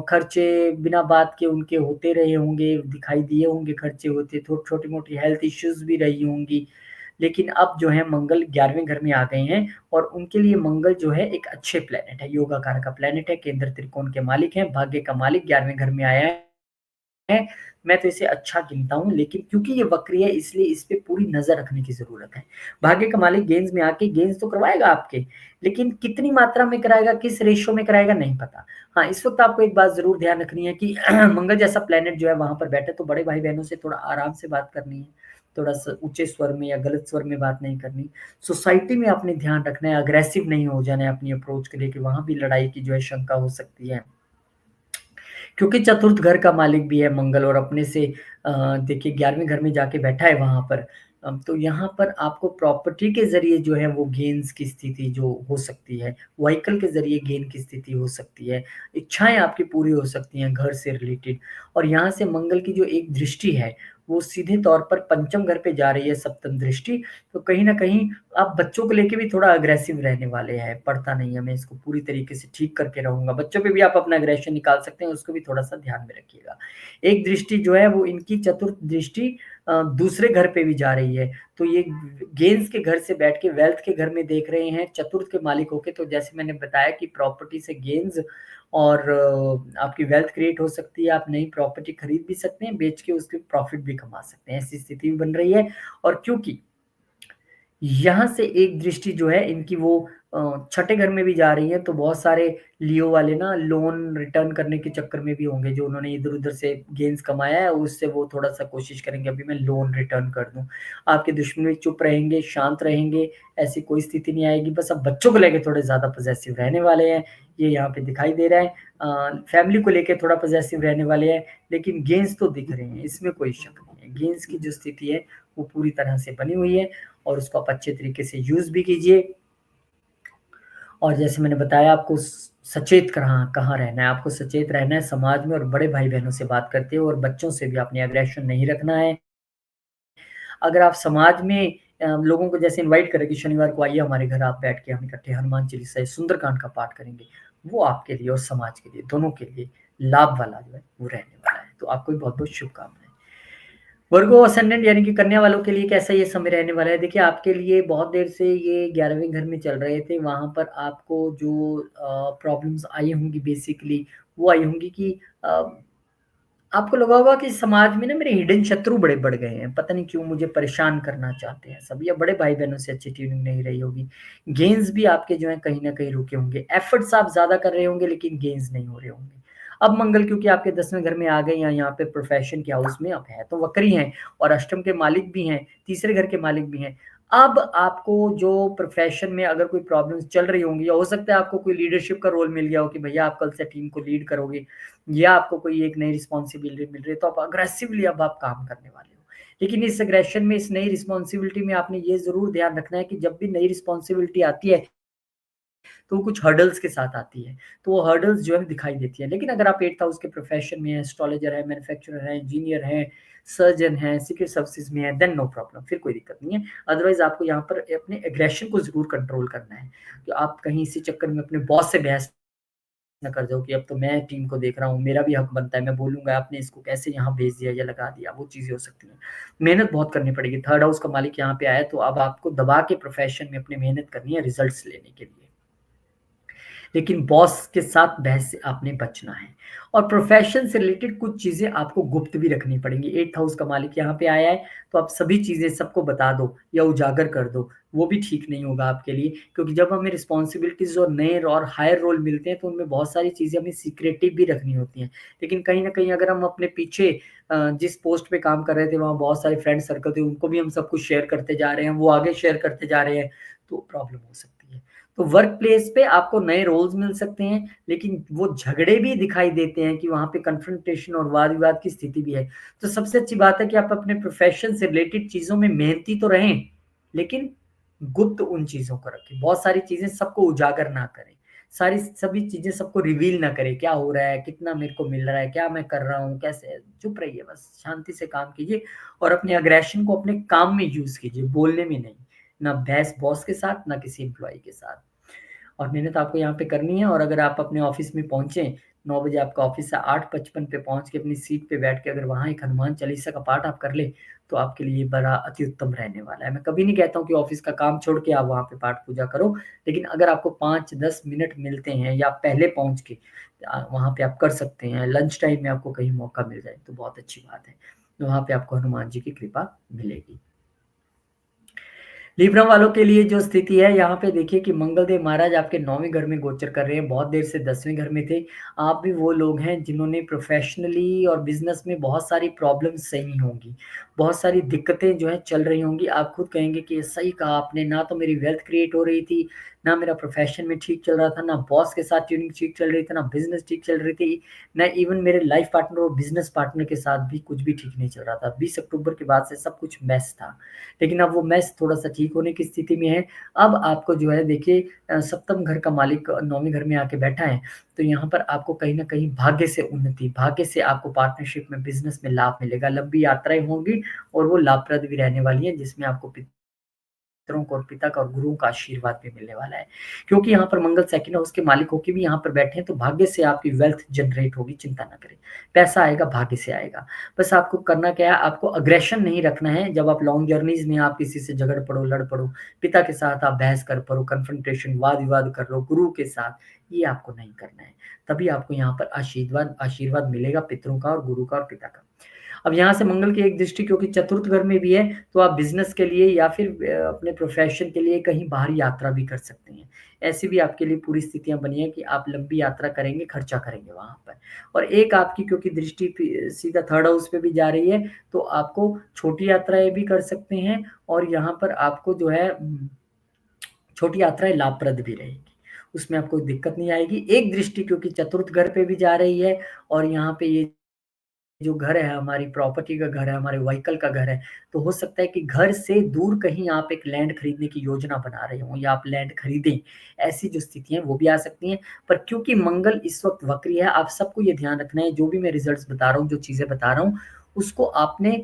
खर्चे बिना बात के उनके होते रहे होंगे, दिखाई दिए होंगे खर्चे होते, थो छोटी-मोटी हेल्थ इश्यूज़ भी रही होंगी। लेकिन अब जो है मंगल 11वें घर में आ गए हैं, और उनके लिए मंगल जो है एक अच्छे प्लैनेट है, योगा कारक का प्लैनेट है, केंद्र त्रिकोण के मालिक हैं, भाग्य का मालिक 11वें घर में आया है। मैं तो इसे अच्छा गिनता हूँ, लेकिन क्योंकि ये वक्री है इसलिए इस पे पूरी नज़र रखने की ज़रूरत है। भाग्य का मालिक गेंस में आके गेंस तो करवाएगा आपके, लेकिन कितनी मात्रा में कराएगा, किस रेशियो में कराएगा नहीं पता। हाँ, इस वक़्त आपको एक बात ज़रूर ध्यान रखनी है कि मंगल जैसा प्लैनेट जो है वहाँ पर बैठा है, तो बड़े भाई-बहनों से थोड़ा आराम से बात करनी है, थोड़ा-सा ऊँचे स्वर में या गलत स्वर में बात नहीं करनी। सोसाइटी में आपने ध्यान रखना है, अग्रेसिव नहीं हो जाना है अपनी अप्रोच को लेके, वहाँ भी लड़ाई की जो है शंका हो सकती है। क्योंकि चतुर्थ घर का मालिक भी है मंगल, और अपने से देखिए 11वें घर में जाके बैठा है वहाँ पर, तो यहाँ पर आपको प्रॉपर्टी के ज़रिए जो है वो गेन्स की स्थिति जो हो सकती है, व्हीकल के ज़रिए गेन की स्थिति हो सकती है, इच्छाएँ आपकी पूरी हो सकती हैं घर से रिलेटेड। और यहाँ से मंगल की जो एक दृष्टि है, वो सीधे तौर पर पंचम घर पे जा रही है सप्तम दृष्टि, तो कहीं न कहीं आप बच्चों को लेके भी थोड़ा अग्रेसिव रहने वाले हैं, पड़ता नहीं है, मैं इसको पूरी तरीके से ठीक करके रहूँगा। बच्चों पे भी आप अपना एग्रेशन निकाल सकते हैं, उसको भी थोड़ा-सा ध्यान में रखिएगा। एक दृष्टि जो है वो इनकी चतुर्थ दृष्टि दूसरे घर पे भी जा रही है, तो ये गेंस के घर से बैठ के वेल्थ के घर में देख रहे हैं, चतुर्थ के मालिक होके, तो जैसे मैंने बताया कि प्रॉपर्टी से गेन्स और आपकी वेल्थ क्रिएट हो सकती है, आप नई प्रॉपर्टी खरीद भी सकते हैं, बेच के उसके प्रॉफिट भी कमा सकते हैं, ऐसी स्थिति भी बन रही है। और क्योंकि यहाँ से एक दृष्टि जो है इनकी वो छठे घर में भी जा रही है, तो बहुत सारे लियो वाले ना लोन रिटर्न करने के चक्कर में भी होंगे, जो उन्होंने इधर-उधर से गेन्स कमाया है, उससे वो थोड़ा-सा कोशिश करेंगे अभी मैं लोन रिटर्न कर दूँ। आपके दुश्मन भी चुप रहेंगे, शांत रहेंगे, ऐसी कोई स्थिति नहीं आएगी, बस अब बच्चों को लेके थोड़े ज़्यादा पॉसेसिव रहने वाले हैं, ये यहाँ पे दिखाई दे रहा है। फैमिली को लेके थोड़ा पॉसेसिव रहने वाले हैं, लेकिन गेन्स तो दिख रहे हैं, इसमें कोई शक नहीं है। गेन्स की जो स्थिति है, वो पूरी तरह से बनी हुई है और उसको आप अच्छे तरीके से यूज़ भी कीजिए। और जैसे मैंने बताया आपको सचेत कहाँ कहाँ रहना है, आपको सचेत रहना है समाज में और बड़े भाई-बहनों से बात करते हुए और बच्चों से भी आपने एग्रेशन नहीं रखना है। अगर आप समाज में लोगों को जैसे इनवाइट करें कि शनिवार को आइए हमारे घर आप बैठ के हम इकट्ठे हनुमान चालीसा, सुंदरकांड का पाठ करेंगे, वो आपके लिए और समाज के लिए, दोनों के लिए लाभ वाला जो है वो रहने वाला है। तो आपको भी बहुत-बहुत शुभकामनाएँ। वर्गो असेंडेंट यानी कि कन्या वालों के लिए कैसा ये समय रहने वाला है? देखिए, आपके लिए बहुत देर से ये 11वें घर में चल रहे थे, वहाँ पर आपको जो प्रॉब्लम्स आई होंगी बेसिकली, वो आई होंगी कि अ, आपको लगा होगा कि समाज में ना मेरे हिडन शत्रु बड़े बढ़ गए हैं, पता नहीं क्यों मुझे परेशान करना चाहते हैं सब, या बड़े भाई-बहनों से अच्छी ट्यूनिंग नहीं रही होगी। गेन्स भी आपके जो हैं कहीं न कहीं रुके होंगे, एफर्ट्स आप ज़्यादा कर रहे होंगे लेकिन गेन्स नहीं हो रहे होंगे। अब मंगल क्योंकि आपके 10वें घर में आ गए या यहाँ पे प्रोफ़ेशन के हाउस में अब है तो वक्री ही हैं और अष्टम के मालिक भी हैं, तीसरे घर के मालिक भी हैं। अब आपको जो प्रोफ़ेशन में अगर कोई प्रॉब्लम्स चल रही होंगी या हो सकता है आपको कोई लीडरशिप का रोल मिल गया हो कि भैया आप कल से टीम को लीड करोगे या आपको कोई एक नई रिस्पॉन्सिबिलिटी मिल रही है, तो आप अग्रेसिवली अब आप काम करने वाले हो। लेकिन इस एग्रेशन में, इस नई रिस्पॉन्सिबिलिटी में आपने ये ज़रूर ध्यान रखना है कि जब भी नई रिस्पॉन्सिबिलिटी आती है, तो वो कुछ हर्डल्स के साथ आती है। तो वो हर्डल्स जो है दिखाई देती है। लेकिन अगर आप 8th हाउस के प्रोफ़ेशन में हैं, एस्ट्रोलॉजर हैं, मैन्युफैक्चरर हैं, इंजीनियर हैं, सर्जन हैं, सीक्रेट सर्विसेज़ में हैं, देन नो प्रॉब्लम, फिर कोई दिक्कत नहीं है। अदरवाइज़ आपको यहाँ पर अपने एग्रेशन को ज़रूर कंट्रोल करना है। कि आप कहीं इसी चक्कर में अपने बॉस से बहस ना कर जाओ कि अब तो मैं टीम को देख रहा हूँ, मेरा भी हक बनता है, मैं बोलूँगा आपने इसको कैसे यहाँ भेज दिया या लगा दिया, वो चीज़ें हो सकती हैं। मेहनत बहुत करनी पड़ेगी, 3rd हाउस का मालिक यहाँ पे आया है, तो अब आपको दबा के प्रोफ़ेशन में अपनी मेहनत करनी है रिज़ल्ट्स लेने के लिए। लेकिन बॉस के साथ बहस से आपने बचना है और प्रोफेशन से रिलेटेड कुछ चीज़ें आपको गुप्त भी रखनी पड़ेंगी। 8th हाउस का मालिक यहाँ पे आया है, तो आप सभी चीज़ें सबको बता दो या उजागर कर दो, वो भी ठीक नहीं होगा आपके लिए क्योंकि जब हमें रिस्पॉन्सिबिलिटीज़ और नए और हायर रोल मिलते हैं, तो उनमें बहुत सारी चीज़ें हमें सीक्रेटिव भी रखनी होती हैं। लेकिन कहीं न कहीं अगर हम अपने पीछे जिस पोस्ट पे काम कर रहे थे, वहाँ बहुत सारे फ्रेंड सर्कल थे, उनको भी हम सब कुछ शेयर करते जा रहे हैं, वो आगे शेयर करते जा रहे हैं, तो प्रॉब्लम हो सकती है। तो वर्क प्लेस पे आपको नए रोल्स मिल सकते हैं, लेकिन वो झगड़े भी दिखाई देते हैं कि वहाँ पे कन्फ्रंटेशन और वाद-विवाद की स्थिति भी है। तो सबसे अच्छी बात है कि आप अपने प्रोफ़ेशन से रिलेटेड चीज़ों में मेहनती तो रहें, लेकिन गुप्त उन चीज़ों को रखें। बहुत सारी चीज़ें सबको उजागर ना करें। सभी चीज़ें सबको रिवील ना करें, क्या हो रहा है, कितना मेरे को मिल रहा है, क्या मैं कर रहा हूँ, कैसे चुप रहिए बस, शांति से काम कीजिए और अपने अग्रेशन को अपने काम में यूज़ कीजिए, बोलने में नहीं। ना बहस बॉस के साथ, ना किसी एम्प्लॉयी के साथ। और मेहनत आपको यहाँ पे करनी है और अगर आप अपने ऑफ़िस में पहुँचे, 9 बजे आपका ऑफ़िस है, 8:55 पे पहुँच के अपनी सीट पे बैठ के अगर वहाँ एक हनुमान चालीसा का पाठ आप कर लें, तो आपके लिए बड़ा अति उत्तम रहने वाला है। मैं कभी नहीं कहता हूँ कि ऑफ़िस का काम छोड़ के आप वहाँ पे पाठ पूजा करो, लेकिन अगर आपको 5-10 मिनट मिलते हैं या पहले पहुँच के वहाँ पे आप कर सकते हैं, लंच टाइम में आपको कहीं मौका मिल जाए, तो बहुत अच्छी बात है। तो वहाँ पे आपको हनुमान जी की कृपा मिलेगी। लिब्रा वालों के लिए जो स्थिति है यहाँ पे देखिए कि मंगलदेव महाराज आपके 9वें घर में गोचर कर रहे हैं, बहुत देर से 10वें घर में थे। आप भी वो लोग हैं जिन्होंने प्रोफ़ेशनली और बिज़नेस में बहुत सारी प्रॉब्लम्स सही होंगी, बहुत सारी दिक्कतें जो हैं चल रही होंगी। आप खुद कहेंगे कि ये सही कहा आपने, ना तो मेरी वेल्थ क्रिएट हो रही थी, ना मेरा प्रोफ़ेशन में ठीक चल रहा था, ना बॉस के साथ ट्यूनिंग ठीक चल रही थी, ना बिज़नेस ठीक चल रही थी, ना इवन मेरे लाइफ़ पार्टनर और बिज़नेस पार्टनर के साथ भी कुछ भी ठीक नहीं चल रहा था। 20 अक्टूबर के बाद से सब कुछ मेस था। लेकिन अब वो मैच थोड़ा-सा ठीक होने की स्थिति में है। अब आपको जो है देखिए सप्तम घर का मालिक 9वें घर में आके बैठा है, तो यहाँ पर आपको कहीं न कहीं भाग्य से उन्नति, भाग्य से आपको पार्टनरशिप में, बिज़नेस में लाभ मिलेगा। लंबी यात्राएँ होंगी और वो लाभप्रद भी रहने वाली हैं, जिसमें आपको पितरों को और पिता का और गुरुओं का आशीर्वाद भी मिलने वाला है। क्योंकि यहाँ पर मंगल सेकंड हाउस के मालिक होके भी यहाँ पर बैठे हैं, तो भाग्य से आपकी वेल्थ जनरेट होगी, चिंता ना करें। पैसा आएगा, भाग्य से आएगा। बस आपको करना क्या है, आपको अग्रेशन नहीं रखना है। जब आप लॉन्ग जर्नीज़ में आप किसी से झगड़ पड़ो, लड़ पड़ो, पिता के साथ आप बहस कर पड़ो, कन्फ्रंटेशन, वाद-विवाद कर लो, गुरु के साथ, ये आपको नहीं करना है। तभी आपको यहाँ पर आशीर्वाद आशीर्वाद मिलेगा पितरों का और गुरु का और पिता का। अब यहाँ से मंगल की एक दृष्टि क्योंकि चतुर्थ घर में भी है, तो आप बिज़नेस के लिए या फिर अपने प्रोफ़ेशन के लिए कहीं बाहर यात्रा भी कर सकते हैं। ऐसी भी आपके लिए पूरी स्थितियाँ बनी हैं कि आप लंबी यात्रा करेंगे, खर्चा करेंगे वहाँ पर। और एक आपकी क्योंकि दृष्टि सीधा थर्ड हाउस पे भी जा रही है, तो आपको छोटी यात्राएँ भी कर सकते हैं और यहाँ पर आपको जो है छोटी यात्राएँ लाभप्रद भी रहेगी। उसमें आपको दिक्कत नहीं आएगी। एक दृष्टि क्योंकि चतुर्थ घर पे भी जा रही है और यहाँ पे ये जो घर है हमारी प्रॉपर्टी का घर है, हमारे व्हीकल का घर है, तो हो सकता है कि घर से दूर कहीं आप एक लैंड खरीदने की योजना बना रहे हों या आप लैंड खरीदें। ऐसी जो स्थितियाँ हैं वो भी आ सकती हैं, पर क्योंकि मंगल इस वक़्त वक्री है, आप सबको ये ध्यान रखना है जो भी मैं रिज़ल्ट्स बता रहा हूँ, जो चीज़ें बता रहा हूँ, उसको आपने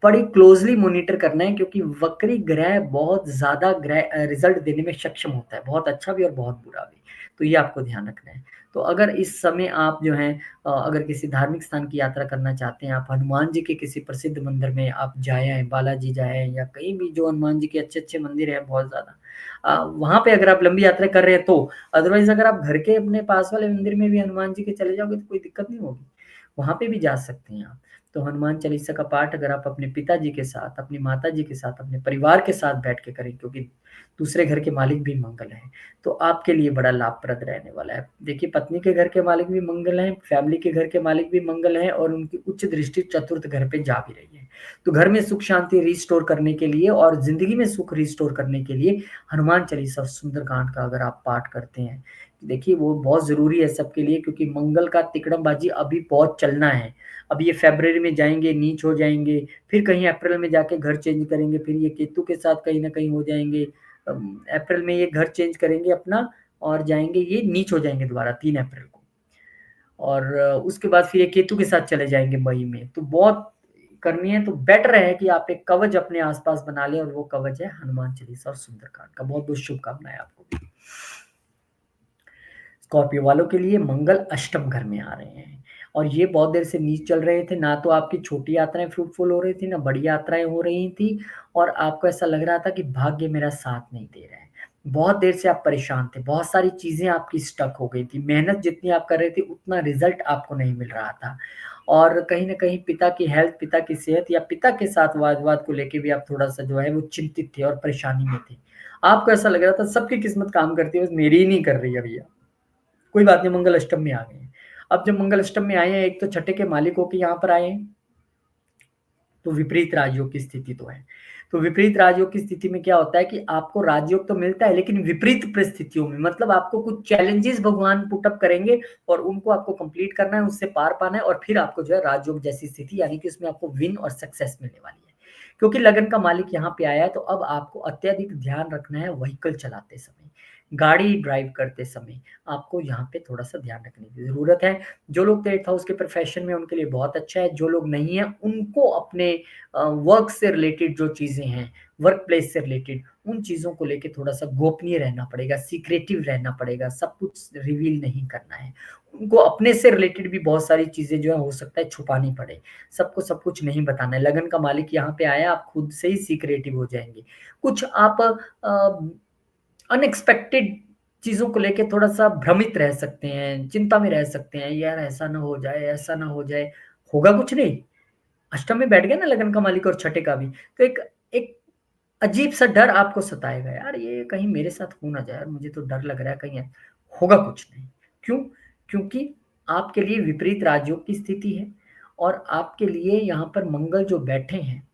बड़ी क्लोज़ली मॉनिटर करना है क्योंकि वक्री ग्रह बहुत ज़्यादा रिज़ल्ट देने में सक्षम होता है, बहुत अच्छा भी और बहुत बुरा भी। तो ये आपको ध्यान रखना है। तो अगर इस समय आप जो हैं अगर किसी धार्मिक स्थान की यात्रा करना चाहते हैं, आप हनुमान जी के किसी प्रसिद्ध मंदिर में आप जाएँ आएँ, बालाजी जाएँ आएँ या कहीं भी जो हनुमान जी के अच्छे-अच्छे मंदिर हैं बहुत ज़्यादा वहाँ पे अगर आप लंबी यात्रा कर रहे हैं तो। अदरवाइज़ अगर आप घर के अपने पास वाले मंदिर में भी हनुमान जी के चले जाओगे तो कोई दिक्कत नहीं होगी। वहाँ पे भी जा सकते हैं आप। तो हनुमान चालीसा का पाठ अगर आप अपने पिताजी के साथ, अपनी माताजी के साथ, अपने परिवार के साथ बैठ के करें क्योंकि दूसरे घर के मालिक भी मंगल हैं। तो आपके लिए बड़ा लाभप्रद रहने वाला है। देखिए पत्नी के घर के मालिक भी मंगल हैं, फैमिली के घर के मालिक भी मंगल हैं और उनकी उच्च दृष्टि चतुर्थ घर पे जा भी रही है। तो घर में सुख शांति रिस्टोर करने के लिए और ज़िंदगी में सुख रिस्टोर करने के लिए हनुमान चालीसा और सुंदरकांड का अगर आप पाठ करते हैं, देखिए वो बहुत ज़रूरी है सबके लिए क्योंकि मंगल का तिकड़मबाजी अभी बहुत चलना है। अब ये फ़रवरी में जाएँगे, नीच हो जाएँगे, फिर कहीं अप्रैल में जाके घर चेंज करेंगे, फिर ये केतु के साथ कहीं न कहीं हो जाएँगे। अप्रैल में ये घर चेंज करेंगे अपना और जाएँगे ये नीच हो जाएँगे दोबारा 3 अप्रैल को और उसके बाद फिर ये केतु के साथ चले जाएँगे मई में। तो बहुत करनी है तो बेटर है कि आप एक कवच अपने आस-पास बना लें और वो कवच है हनुमान चालीसा और सुंदरकांड का। बहुत-बहुत शुभकामनाएँ आपको भी। स्कॉर्पियो वालों के लिए मंगल अष्टम घर में आ रहे हैं और ये बहुत देर से नीच चल रहे थे, ना तो आपकी छोटी यात्राएँ फ्रूटफुल हो रही थी, ना बड़ी यात्राएँ हो रही थी और आपको ऐसा लग रहा था कि भाग्य मेरा साथ नहीं दे रहा है। बहुत देर से आप परेशान थे, बहुत सारी चीज़ें आपकी स्टक हो गई थी, मेहनत जितनी आप कर रहे थे उतना रिज़ल्ट आपको नहीं मिल रहा था और कहीं न कहीं पिता की हेल्थ, पिता की सेहत या पिता के साथ वाद-विवाद को लेके भी आप थोड़ा-सा जो है वो चिंतित थे और परेशानी में थे। आपको ऐसा लग रहा था सबकी किस्मत काम करती है, बस मेरी ही नहीं कर रही है भैया। कोई बात नहीं मंगल अष्टम में आ गए हैं। अब जब मंगल अष्टम में आए हैं, एक तो छठे के मालिक होके यहाँ पर आए हैं, तो विपरीत राजयोग की स्थिति तो है। तो विपरीत राजयोग की स्थिति में क्या होता है कि आपको राजयोग तो मिलता है लेकिन विपरीत परिस्थितियों में मतलब आपको कुछ चैलेंजेस भगवान पुट अप करेंगे और उनको आपको कंप्लीट करना है, उससे पार पाना है और फिर आपको जो है राजयोग जैसी स्थिति यानी कि उसमें आपको विन और सक्सेस मिलने वाली है। क्योंकि लगन का मालिक यहाँ पे आया है तो अब आपको अत्यधिक ध्यान रखना है व्हीकल चलाते समय, गाड़ी ड्राइव करते समय आपको यहाँ पे थोड़ा-सा ध्यान रखने की ज़रूरत है। जो लोग 8th हाउस के प्रोफ़ेशन में उनके लिए बहुत अच्छा है, जो लोग नहीं हैं उनको अपने वर्क से रिलेटेड जो चीज़ें हैं, वर्क प्लेस से रिलेटेड उन चीज़ों को लेके थोड़ा-सा गोपनीय रहना पड़ेगा, सीक्रेटिव रहना पड़ेगा, सब कुछ रिवील नहीं करना है। उनको अपने से रिलेटेड भी बहुत सारी चीज़ें जो है हो सकता है छुपानी पड़े, सबको सब कुछ नहीं बताना है। लगन का मालिक यहाँ पे आया, आप खुद से ही सीक्रेटिव हो जाएँगे। कुछ आप अनएक्सपेक्टेड चीज़ों को लेके थोड़ा-सा भ्रमित रह सकते हैं, चिंता में रह सकते हैं, यार ऐसा ना हो जाए, ऐसा ना हो जाए, होगा कुछ नहीं। अष्टम में बैठ गया ना लगन का मालिक और छठे का भी, तो एक एक अजीब सा डर आपको सताएगा, यार ये कहीं मेरे साथ हो ना जाए, यार मुझे तो डर लग रहा है कहीं होगा कुछ नहीं। क्यों? क्योंकि आपके लिए विपरीत राजयोग की स्थिति है और आपके लिए यहाँ पर मंगल जो बैठे हैं,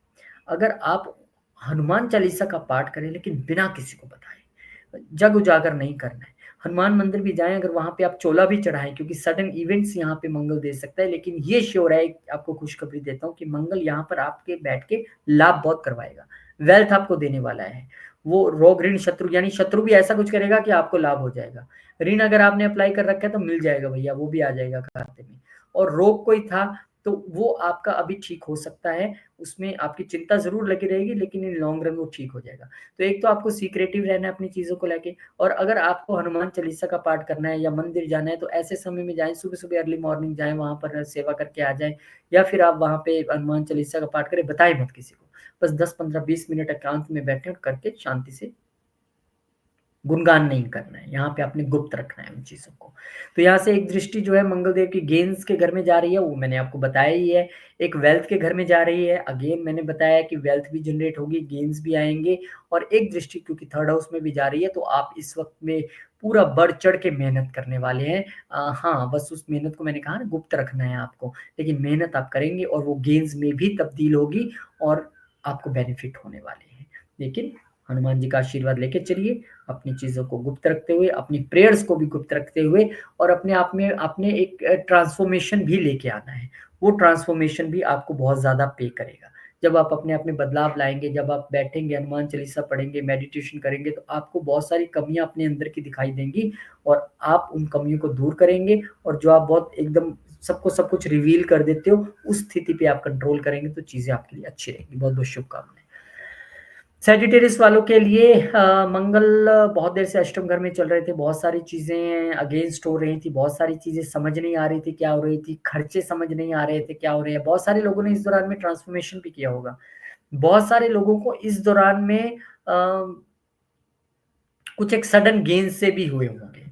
अगर आप हनुमान चालीसा का पाठ करें लेकिन बिना किसी को बताए, जग उजागर नहीं करना है, हनुमान मंदिर भी जाएं, अगर वहां पे आप चोला भी चढ़ाएं, क्योंकि सडन इवेंट्स यहाँ पे मंगल दे सकता है, लेकिन ये श्योर है, आपको खुशखबरी देता हूँ कि मंगल यहाँ पर आपके बैठ के लाभ बहुत करवाएगा, वेल्थ आपको देने वाला है। वो रोग ऋण शत्रु, यानी शत्रु भी ऐसा कुछ करेगा कि आपको लाभ हो जाएगा। ऋण अगर आपने अप्लाई कर रखा है तो मिल जाएगा भैया, वो भी आ जाएगा खाते में। और रोग कोई था तो वो आपका अभी ठीक हो सकता है, उसमें आपकी चिंता ज़रूर लगी रहेगी, लेकिन इन लॉन्ग रन वो ठीक हो जाएगा। तो एक तो आपको सीक्रेटिव रहना है अपनी चीज़ों को लेके, और अगर आपको हनुमान चालीसा का पाठ करना है या मंदिर जाना है तो ऐसे समय में जाएँ, सुबह-सुबह अर्ली मॉर्निंग जाएँ, वहाँ पर सेवा करके आ जाएँ, या फिर आप वहाँ पे हनुमान चालीसा का पाठ करें, बताएँ मत किसी को। बस 10, 15, 20 मिनट एकांत में बैठें और करके शांति से गुणगान नहीं करना है, यहाँ पे आपने गुप्त रखना है उन चीज़ों को। तो यहाँ से एक दृष्टि जो है मंगलदेव की गेन्स के घर में जा रही है, वो मैंने आपको बताया ही है। एक वेल्थ के घर में जा रही है, अगेन मैंने बताया कि वेल्थ भी जनरेट होगी, गेन्स भी आएँगे, और एक दृष्टि क्योंकि थर्ड हाउस में भी जा रही है, तो आप इस वक़्त में पूरा बढ़-चढ़ के मेहनत करने वाले हैं। हाँ, बस उस मेहनत को मैंने कहा ना गुप्त रखना है आपको, लेकिन मेहनत आप करेंगे और वो गेन्स में भी तब्दील होगी और आपको बेनिफिट होने वाले हैं। लेकिन हनुमान जी का आशीर्वाद लेके चलिए, अपनी चीज़ों को गुप्त रखते हुए, अपनी प्रेयर्स को भी गुप्त रखते हुए, और अपने आप में आपने एक ट्रांसफ़ॉर्मेशन भी लेके आना है। वो ट्रांसफ़ॉर्मेशन भी आपको बहुत ज़्यादा पे करेगा। जब आप अपने आप में बदलाव लाएँगे, जब आप बैठेंगे, हनुमान चालीसा पढ़ेंगे, मेडिटेशन करेंगे, तो आपको बहुत सारी कमियाँ अपने अंदर की दिखाई देंगी और आप उन कमियों को दूर करेंगे, और जो आप बहुत एकदम सबको सब कुछ रिवील कर देते हो, उस स्थिति पे आप कंट्रोल करेंगे तो चीज़ें आपके लिए अच्छी रहेंगी। बहुत-बहुत शुभकामनाएँ। सैजिटेरियस वालों के लिए मंगल बहुत देर से अष्टम घर में चल रहे थे, बहुत सारी चीज़ें अगेंस्ट हो रही थी, बहुत सारी चीज़ें समझ नहीं आ रही थी क्या हो रही थी, खर्चे समझ नहीं आ रहे थे क्या हो रहे हैं। बहुत सारे लोगों ने इस दौरान में ट्रांसफ़ॉर्मेशन भी किया होगा। बहुत सारे लोगों को इस दौरान में कुछ एक सडन गेन से भी हुए होंगे।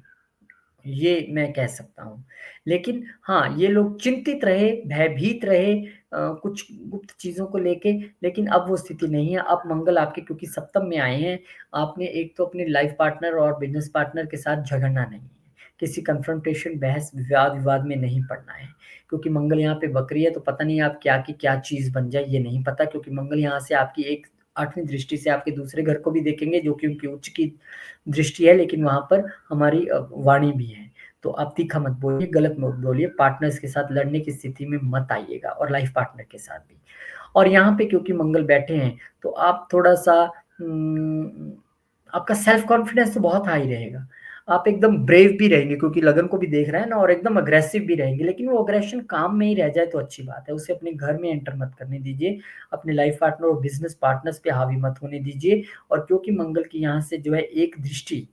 ये मैं कह सकता हूँ। लेकिन हाँ, ये लोग चिंतित रहे, भयभीत रहे कुछ गुप्त चीज़ों को लेके, लेकिन अब वो स्थिति नहीं है। अब मंगल आपके क्योंकि सप्तम में आए हैं, आपने एक तो अपने लाइफ़ पार्टनर और बिज़नेस पार्टनर के साथ झगड़ना नहीं है। किसी कन्फ्रंटेशन, बहस, वाद-विवाद में नहीं पड़ना है। क्योंकि मंगल यहाँ पे वक्री है, तो पता नहीं आप क्या की क्या चीज़ बन जाए, ये नहीं पता, क्योंकि मंगल यहाँ से आपकी एक 8वीं दृष्टि से आपके दूसरे घर को भी देखेंगे, जो कि उनकी उच्च की दृष्टि है, लेकिन वहाँ पर हमारी वाणी भी है। तो आप तीखा मत बोलिए, गलत मत बोलिए, पार्टनर्स के साथ लड़ने की स्थिति में मत आइएगा, और लाइफ पार्टनर के साथ भी। और यहाँ पे क्योंकि मंगल बैठे हैं, तो आप थोड़ा-सा आपका सेल्फ कॉन्फिडेंस तो बहुत हाई रहेगा। आप एकदम ब्रेव भी रहेंगे, क्योंकि लगन को भी देख रहे हैं ना, और एकदम अग्रेसिव भी रहेंगे, लेकिन वो अग्रेशन काम में ही रह जाए तो अच्छी बात है। उसे अपने घर में एंटर मत करने दीजिए, अपने लाइफ पार्टनर और बिज़नेस पार्टनर्स पे हावी मत होने दीजिए। और क्योंकि मंगल की यहाँ से जो है एक दृष्टि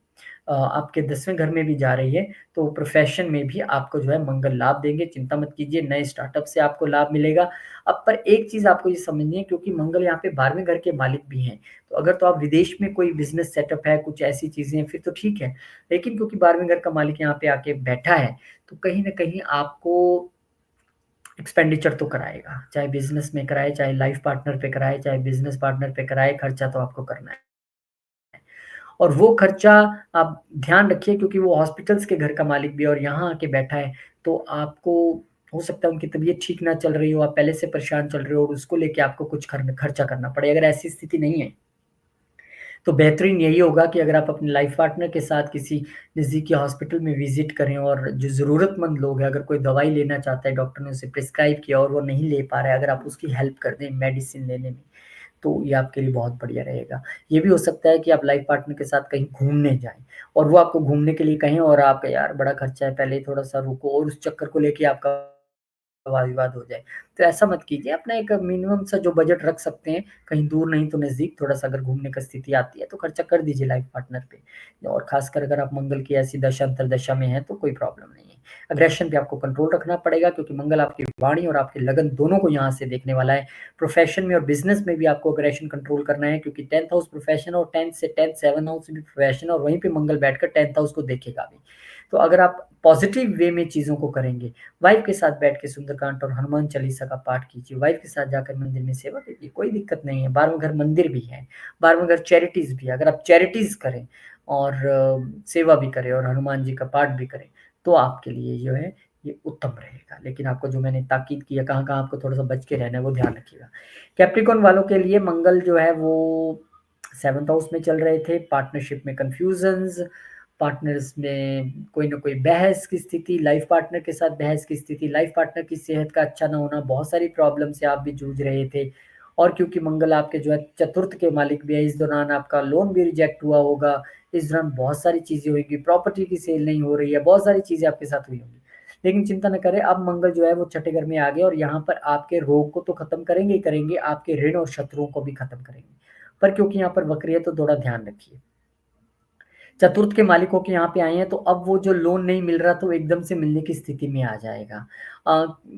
आपके 10वें घर में भी जा रही है, तो प्रोफ़ेशन में भी आपको जो है मंगल लाभ देंगे, चिंता मत कीजिए, नए स्टार्टअप से आपको लाभ मिलेगा। अब पर एक चीज़ आपको ये समझनी है, क्योंकि मंगल यहाँ पे 12वें घर के मालिक भी हैं, तो अगर तो आप विदेश में कोई बिज़नेस सेटअप है, कुछ ऐसी चीज़ें हैं, फिर तो ठीक है। लेकिन क्योंकि 12वें घर का मालिक यहाँ पे आके बैठा है, तो कहीं न कहीं आपको एक्सपेंडिचर तो कराएगा, चाहे बिज़नेस में कराए, चाहे लाइफ़ पार्टनर पे कराए, चाहे बिज़नेस पार्टनर पे कराए, खर्चा तो आपको करना है। और वो खर्चा आप ध्यान रखिए, क्योंकि वो हॉस्पिटल्स के घर का मालिक भी है और यहाँ आके बैठा है, तो आपको हो सकता है उनकी तबीयत ठीक ना चल रही हो, आप पहले से परेशान चल रहे हो और उसको लेके आपको कुछ खर्चा करना पड़े। अगर ऐसी स्थिति नहीं है, तो बेहतरीन यही होगा कि अगर आप अपने लाइफ पार्टनर के साथ किसी नज़दीकी हॉस्पिटल में विज़िट करें, और जो ज़रूरतमंद लोग हैं, अगर कोई दवाई लेना चाहता है, डॉक्टर ने उसे प्रिस्क्राइब किया और वो नहीं ले पा रहा है, अगर आप उसकी हेल्प कर दें मेडिसिन लेने में, तो ये आपके लिए बहुत बढ़िया रहेगा। ये भी हो सकता है कि आप लाइफ पार्टनर के साथ कहीं घूमने जाएँ, और वो आपको घूमने के लिए कहें और आप, यार बड़ा खर्चा है, पहले थोड़ा-सा रुको, और उस चक्कर को लेके आपका वाद-विवाद हो जाए। तो ऐसा मत कीजिए, अपना एक मिनिमम सा जो बजट रख सकते हैं, कहीं दूर नहीं तो नज़दीक थोड़ा-सा अगर घूमने का स्थिति आती है, तो खर्चा कर दीजिए लाइफ पार्टनर पे। और ख़ासकर अगर आप मंगल की ऐसी दशा अंतर्दशा में हैं, तो कोई प्रॉब्लम नहीं है। अग्रेशन पे आपको कंट्रोल रखना पड़ेगा, क्योंकि मंगल आपकी वाणी और आपकी लगन दोनों को यहाँ से देखने वाला है। प्रोफ़ेशन में और बिज़नेस में भी आपको अग्रेशन कंट्रोल करना है, क्योंकि 10th हाउस प्रोफ़ेशन और 10th से 10th 7 हाउस भी प्रोफ़ेशन, और वहीं पे मंगल बैठकर 10th हाउस को देखेगा भी। तो अगर आप पॉजिटिव वे में चीज़ों को करेंगे, वाइफ़ के साथ बैठ के सुंदरकांड और हनुमान चालीसा का पाठ कीजिए, वाइफ़ के साथ जाकर मंदिर में सेवा कीजिए, कोई दिक्कत नहीं है। 12वें घर मंदिर भी है, 12वें घर चैरिटीज़ भी है। अगर आप चैरिटीज़ करें और सेवा भी करें और हनुमान जी का पाठ भी करें, तो आपके लिए जो है ये उत्तम रहेगा। लेकिन आपको जो मैंने ताकीद किया कहाँ-कहाँ आपको थोड़ा-सा बच के रहना है, वो ध्यान रखिएगा। कैप्रिकॉर्न वालों के लिए मंगल जो है वो 7th हाउस में चल रहे थे, पार्टनरशिप में कन्फ्यूजन्स, पार्टनर्स में कोई ना कोई बहस की स्थिति, लाइफ पार्टनर के साथ बहस की स्थिति, लाइफ पार्टनर की सेहत का अच्छा ना होना, बहुत सारी प्रॉब्लम से आप भी जूझ रहे थे। और क्योंकि मंगल आपके जो है चतुर्थ के मालिक भी है, इस दौरान आपका लोन भी रिजेक्ट हुआ होगा, इस दौरान बहुत सारी चीज़ें होंगी, प्रॉपर्टी की सेल नहीं हो रही है, बहुत सारी चीज़ें आपके साथ हुई होंगी। लेकिन चिंता न करें, अब मंगल जो है वो छठे घर में आ गए और यहाँ पर आपके रोग को तो खत्म करेंगे ही करेंगे, आपके ऋण और शत्रुओं को भी खत्म करेंगे। पर क्योंकि यहाँ पर वक्र है तो थोड़ा ध्यान रखिए। चतुर्थ के मालिक होके यहाँ पे आए हैं तो अब वो जो लोन नहीं मिल रहा तो एकदम से मिलने की स्थिति में आ जाएगा। अ,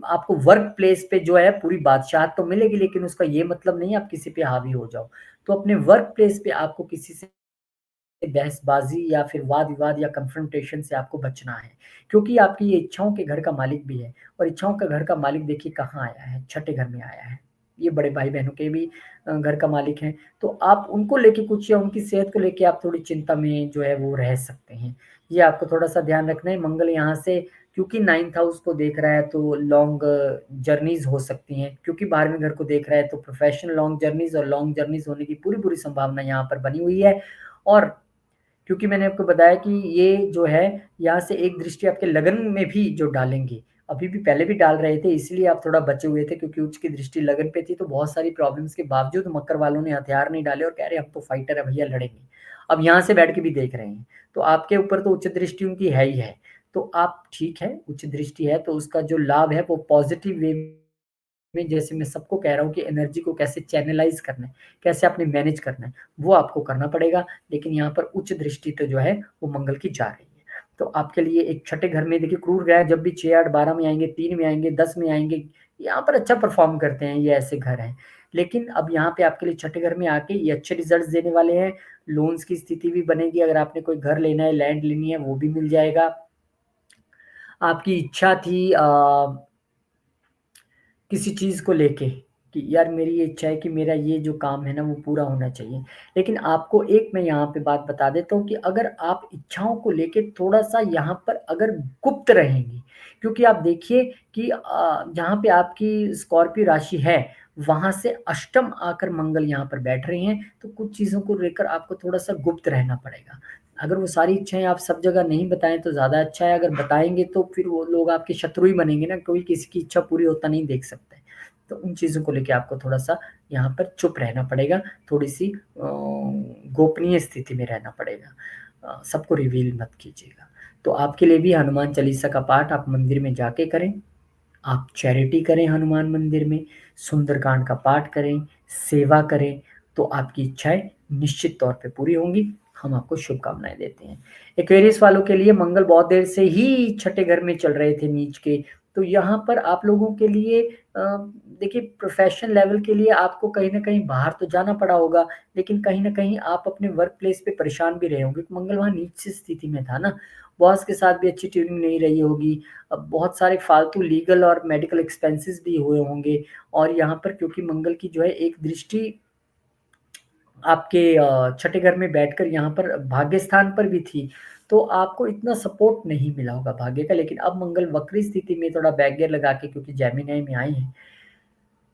आपको वर्क प्लेस पे जो है पूरी बादशाहत तो मिलेगी, लेकिन उसका ये मतलब नहीं आप किसी पे हावी हो जाओ। तो अपने वर्क प्लेस पे आपको किसी से बहसबाजी या फिर वाद-विवाद या कन्फ्रंटेशन से आपको बचना है। क्योंकि आपकी ये इच्छाओं के घर का मालिक भी है और इच्छाओं का घर का मालिक देखिए कहाँ आया है, छठे घर में आया है। ये बड़े भाई-बहनों के भी घर का मालिक है। तो आप उनको लेके कुछ या उनकी सेहत को लेके आप थोड़ी चिंता में जो है वो रह सकते हैं। ये आपको थोड़ा-सा ध्यान रखना है। मंगल यहाँ से क्योंकि 9th हाउस को देख रहा है तो लॉन्ग जर्नीज़ हो सकती हैं। क्योंकि 12वें घर को देख रहा है तो प्रोफेशनल लॉन्ग जर्नीज़ और लॉन्ग जर्नीज़ होने की पूरी-पूरी संभावना यहाँ पर बनी हुई है। और क्योंकि मैंने आपको बताया कि ये जो है यहाँ से एक दृष्टि आपके लगन में भी जो डालेंगे, अभी भी पहले भी डाल रहे थे इसलिए आप थोड़ा बचे हुए थे क्योंकि उच्च की दृष्टि लगन पे थी तो बहुत सारी प्रॉब्लम्स के बावजूद मकर वालों ने हथियार नहीं डाले और कह रहे हम तो फाइटर है भैया लड़ेंगे। अब यहाँ से बैठ के भी देख रहे हैं, तो आपके ऊपर तो उच्च दृष्टि उनकी है ही है। तो आप ठीक है, उच्च दृष्टि है तो उसका जो लाभ है वो पॉजिटिव वे में जैसे मैं सबको कह रहा हूँ कि एनर्जी को कैसे चैनलाइज़ करना है, कैसे आपने मैनेज करना है, वो आपको करना पड़ेगा। लेकिन यहाँ पर उच्च दृष्टि तो जो है वो मंगल की जा रही है। तो आपके लिए एक छठे घर में देखिए क्रूर ग्रह जब भी 6, 8, 12 में आएँगे, 3 में आएँगे, 10 में आएँगे, यहाँ पर अच्छा परफ़ॉर्म करते हैं, ये ऐसे घर हैं। लेकिन अब यहाँ पे आपके लिए छठे घर में आके ये अच्छे रिज़ल्ट्स देने वाले हैं, लोन्स की स्थिति भी बनेगी, अगर आपने कोई घर लेना है, लैंड लेनी है, वो भी मिल जाएगा। आपकी इच्छा थी किसी चीज़ को लेके कि यार मेरी ये इच्छा है कि मेरा ये जो काम है ना वो पूरा होना चाहिए। लेकिन आपको एक मैं यहाँ पे बात बता देता हूँ कि अगर आप इच्छाओं को लेके थोड़ा-सा यहाँ पर अगर गुप्त रहेंगी, क्योंकि आप देखिए कि जहाँ पे आपकी स्कॉर्पियो राशि है, वहाँ से अष्टम आकर मंगल यहाँ पर बैठ रहे हैं, तो कुछ चीज़ों को लेकर आपको थोड़ा-सा गुप्त रहना पड़ेगा। अगर वो सारी इच्छाएँ आप सब जगह नहीं बताएँ तो ज़्यादा अच्छा है, अगर बताएँगे तो फिर वो लोग आपके शत्रु ही बनेंगे ना, कोई किसी की इच्छा पूरी होता नहीं देख सकता है। तो उन चीज़ों को लेके आपको थोड़ा-सा यहाँ पर चुप रहना पड़ेगा, थोड़ी-सी गोपनीय स्थिति में रहना पड़ेगा। सबको रिवील मत कीजिएगा। तो आपके लिए भी हनुमान चालीसा का पाठ आप मंदिर में जाके करें, आप चैरिटी करें हनुमान मंदिर में, सुंदरकांड का पाठ करें, सेवा करें, तो आपकी इच्छाएँ निश्चित तौर पे पूरी होंगी। हम आपको शुभकामनाएँ देते हैं। एक्वेरियस वालों के लिए मंगल बहुत देर से ही छठे घर में चल रहे थे नीच के, तो यहाँ पर आप लोगों के लिए देखिए प्रोफ़ेशनल लेवल के लिए आपको कहीं न कहीं बाहर तो जाना पड़ा होगा, लेकिन कहीं न कहीं आप अपने वर्क प्लेस पे परेशान भी रहे होंगे। मंगल वहाँ नीच सी स्थिति में था ना, बॉस के साथ भी अच्छी ट्यूनिंग नहीं रही होगी। बहुत सारे फालतू लीगल और मेडिकल एक्सपेंसेस भी हुए होंगे और यहाँ पर क्योंकि मंगल की जो है एक दृष्टि आपके छठे घर में बैठकर यहाँ पर भाग्य स्थान पर भी थी, तो आपको इतना सपोर्ट नहीं मिला होगा भाग्य का। लेकिन अब मंगल वक्री स्थिति में थोड़ा बैक गियर लगा के क्योंकि जेमिनी में आए हैं,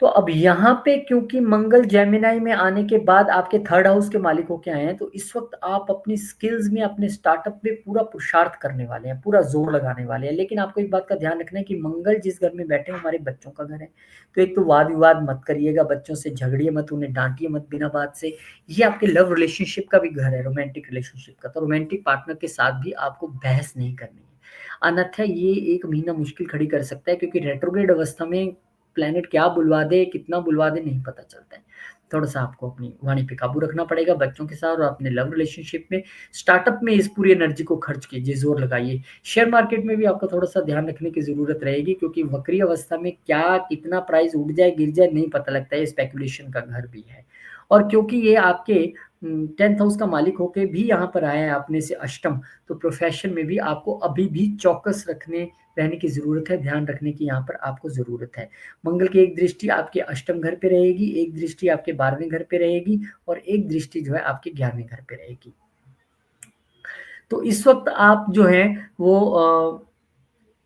तो अब यहाँ पे क्योंकि मंगल जेमिनी में आने के बाद आपके थर्ड हाउस के मालिक होके आए हैं, तो इस वक़्त आप अपनी स्किल्स में, अपने स्टार्टअप में पूरा पुरुषार्थ करने वाले हैं, पूरा ज़ोर लगाने वाले हैं। लेकिन आपको एक बात का ध्यान रखना है कि मंगल जिस घर में बैठे हैं, हमारे बच्चों का घर है। तो एक तो वाद-विवाद मत करिएगा, बच्चों से झगड़िए मत, उन्हें डाँटिए मत बिना बात से। ये आपके लव रिलेशनशिप का भी घर है, रोमांटिक रिलेशनशिप का, तो रोमांटिक पार्टनर के साथ भी आपको बहस नहीं करनी है। अन्यथा ये 1 महीना मुश्किल खड़ी कर सकता है क्योंकि रेट्रोग्रेड अवस्था में प्लैनेट क्या बुलवा दे, कितना बुलवा दे नहीं पता चलता है। थोड़ा-सा आपको अपनी वाणी पे काबू रखना पड़ेगा बच्चों के साथ और अपने लव रिलेशनशिप में, स्टार्टअप में इस पूरी एनर्जी को खर्च कीजिए, ज़ोर लगाइए। शेयर मार्केट में भी आपको थोड़ा-सा ध्यान रखने की ज़रूरत रहेगी क्योंकि वक्री अवस्था में क्या कितना प्राइस उठ जाए, गिर जाए नहीं पता लगता है, ये स्पेकुलेशन का घर भी है। और क्योंकि ये आपके 10th हाउस का मालिक होके भी यहाँ पर आया है अपने से अष्टम, तो प्रोफ़ेशन में भी आपको अभी भी चौकस रहने की ज़रूरत है, ध्यान रखने की यहाँ पर आपको ज़रूरत है। मंगल की एक दृष्टि आपके अष्टम घर पे रहेगी, एक दृष्टि आपके 12वें घर पे रहेगी और एक दृष्टि जो है आपके 11वें घर पे रहेगी। तो इस वक़्त आप जो हैं वो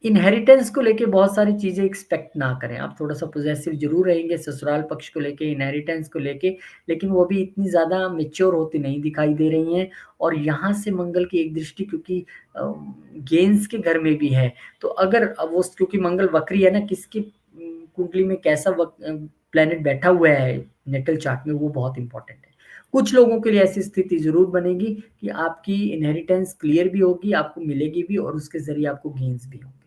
इनहेरिटेंस को लेके बहुत सारी चीज़ें एक्सपेक्ट ना करें। आप थोड़ा-सा पॉसेसिव ज़रूर रहेंगे ससुराल पक्ष को लेके, इनहेरिटेंस को लेके, लेकिन वो भी इतनी ज़्यादा मैच्योर होती नहीं दिखाई दे रही हैं। और यहाँ से मंगल की एक दृष्टि क्योंकि गेंस के घर में भी है, तो अगर वो क्योंकि मंगल वक्री है ना, किसकी कुंडली में कैसा प्लैनेट बैठा हुआ है नेटल चार्ट में, वो बहुत इम्पोर्टेंट है। कुछ लोगों के लिए ऐसी स्थिति ज़रूर बनेगी कि आपकी इनहेरिटेंस क्लियर भी होगी, आपको मिलेगी भी और उसके ज़रिए आपको गेन्स भी होंगे।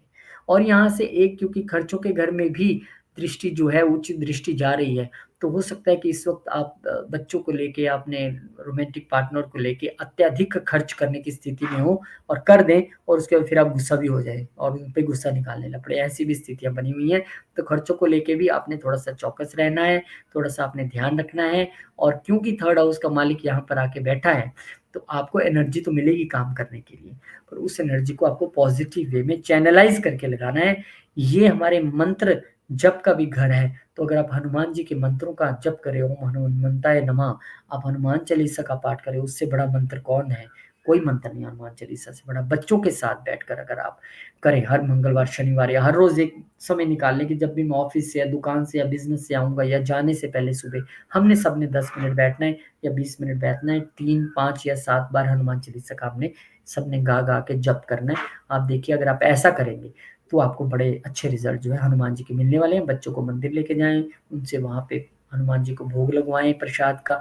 और यहाँ से एक क्योंकि खर्चों के घर में भी दृष्टि जो है उच्च दृष्टि जा रही है, तो हो सकता है कि इस वक़्त आप बच्चों को लेके अपने रोमांटिक पार्टनर को लेके अत्यधिक खर्च करने की स्थिति में हो और कर दें और उसके बाद फिर आप गुस्सा भी हो जाएँ और उन पे गुस्सा निकालने लग पड़े, ऐसी भी स्थितियाँ बनी हुई हैं। तो खर्चों को लेके भी आपने थोड़ा-सा चौकस रहना है, थोड़ा-सा आपने ध्यान रखना है और क्योंकि 3rd हाउस का मालिक यहाँ पर आके बैठा है, तो आपको एनर्जी तो मिलेगी काम करने के लिए, पर उस एनर्जी को आपको पॉज़िटिव वे में चैनलाइज़ करके लगाना है। ये हमारे मंत्र जप का भी घर है, तो अगर आप हनुमान जी के मंत्रों का जप करें, ओम हनुमंताय नमः, आप हनुमान चालीसा का पाठ करें, उससे बड़ा मंत्र कौन है? कोई मंत्र नहीं हनुमान चालीसा से बड़ा। बच्चों के साथ बैठकर अगर आप करें हर मंगलवार, शनिवार या हर रोज़ एक समय निकाल लें कि जब भी मैं ऑफ़िस से या दुकान से या बिज़नेस से आऊँगा या जाने से पहले सुबह, हमने सबने 10 मिनट बैठना है या 20 मिनट बैठना है, 3, 5 या 7 बार हनुमान चालीसा का आपने सबने गा-गा के जप करना है। आप देखिए अगर आप ऐसा करेंगे, तो आपको बड़े अच्छे रिज़ल्ट जो है हनुमान जी के मिलने वाले हैं। बच्चों को मंदिर लेके जाएँ, उनसे वहाँ पे हनुमान जी को भोग लगवाएँ प्रसाद का,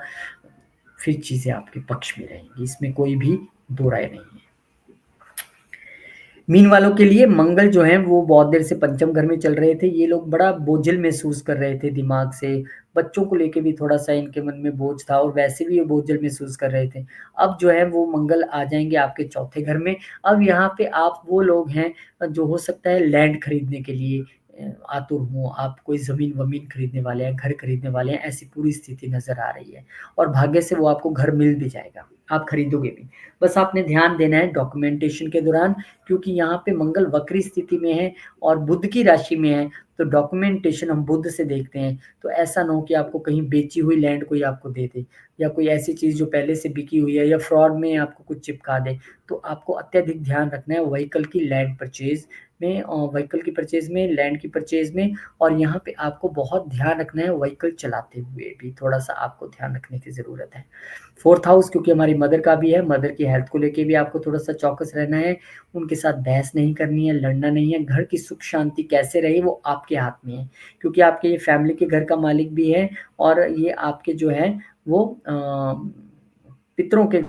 फिर चीज़ें आपके पक्ष में रहेंगी, इसमें कोई भी दो राय नहीं है। मीन वालों के लिए मंगल जो है वो बहुत देर से पंचम घर में चल रहे थे। ये लोग बड़ा बोझिल महसूस कर रहे थे दिमाग से। बच्चों को लेके भी थोड़ा-सा इनके मन में बोझ था और वैसे भी ये बोझिल महसूस कर रहे थे। अब जो है वो मंगल आ जाएँगे आपके चौथे घर में। अब यहाँ पे आप वो लोग हैं जो हो सकता है लैंड खरीदने के लिए आतुर हों, आप कोई ज़मीन-वमीन खरीदने वाले हैं, घर खरीदने वाले हैं, ऐसी पूरी स्थिति नज़र आ रही है। और भाग्य से वो आपको घर मिल भी जाएगा, आप खरीदोगे भी। बस आपने ध्यान देना है डॉक्यूमेंटेशन के दौरान क्योंकि यहाँ पे मंगल वक्री स्थिति में है और बुध की राशि में है, तो डॉक्यूमेंटेशन हम बुध से देखते हैं। तो ऐसा ना हो कि आपको कहीं बेची हुई लैंड कोई आपको दे दे या कोई ऐसी चीज़ जो पहले से बिकी हुई है या फ्रॉड में आपको कुछ चिपका दे। तो आपको अत्यधिक ध्यान रखना है व्हीकल की लैंड परचेज़ में व्हीकल की परचेज़ में, लैंड की परचेज़ में और यहाँ पे आपको बहुत ध्यान रखना है व्हीकल चलाते हुए भी थोड़ा-सा आपको ध्यान रखने की ज़रूरत है। 4th हाउस क्योंकि हमारी मदर का भी है, मदर की हेल्थ को लेके भी आपको थोड़ा-सा चौकस रहना है। उनके साथ बहस नहीं करनी है, लड़ना नहीं है, घर की सुख शांति कैसे रहे वो आपके हाथ में है। क्योंकि आपके ये फैमिली के घर का मालिक भी है और ये आपके जो है वो पितरों के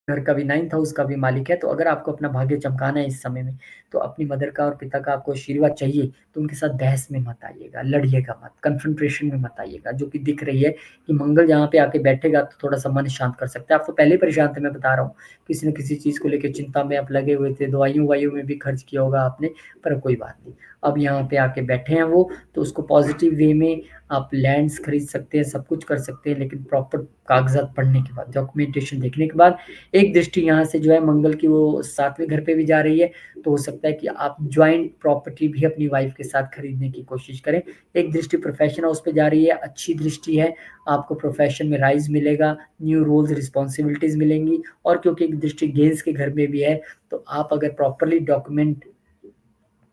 घर का भी 9th हाउस का भी मालिक है, तो अगर आपको अपना भाग्य चमकाना है इस समय में, तो अपनी मदर का और पिता का आपको आशीर्वाद चाहिए, तो उनके साथ बहस में मत आइएगा, लड़िएगा मत, कन्फ्रंटेशन में मत आइएगा, जो कि दिख रही है कि मंगल जहाँ पे आके बैठेगा तो थोड़ा-सा मन शांत कर सकता है। आप तो पहले ही परेशान थे मैं बता रहा हूँ, किसी न किसी चीज़ को लेके चिंता में आप लगे हुए थे, दवाइयों-ववाइयों में भी खर्च किया होगा आपने, पर कोई बात नहीं। अब यहाँ पे आके बैठे हैं वो, तो उसको पॉज़िटिव वे में आप लैंड्स खरीद सकते हैं, सब कुछ कर सकते हैं, लेकिन प्रॉपर कागज़ात पढ़ने के बाद, डॉक्यूमेंटेशन देखने के बाद एक दृष्टि यहाँ से जो है मंगल की वो 7वें घर पे भी जा रही है, तो हो सकता है कि आप जॉइंट प्रॉपर्टी भी अपनी वाइफ़ के साथ खरीदने की कोशिश करें। एक दृष्टि प्रोफ़ेशन हाउस पे जा रही है, अच्छी दृष्टि है, आपको प्रोफ़ेशन में राइज़ मिलेगा, न्यू रोल्स रिस्पॉन्सिबिलिटीज़ मिलेंगी और क्योंकि एक दृष्टि गेंस के घर में भी है, तो आप अगर प्रॉपरली डॉक्यूमेंट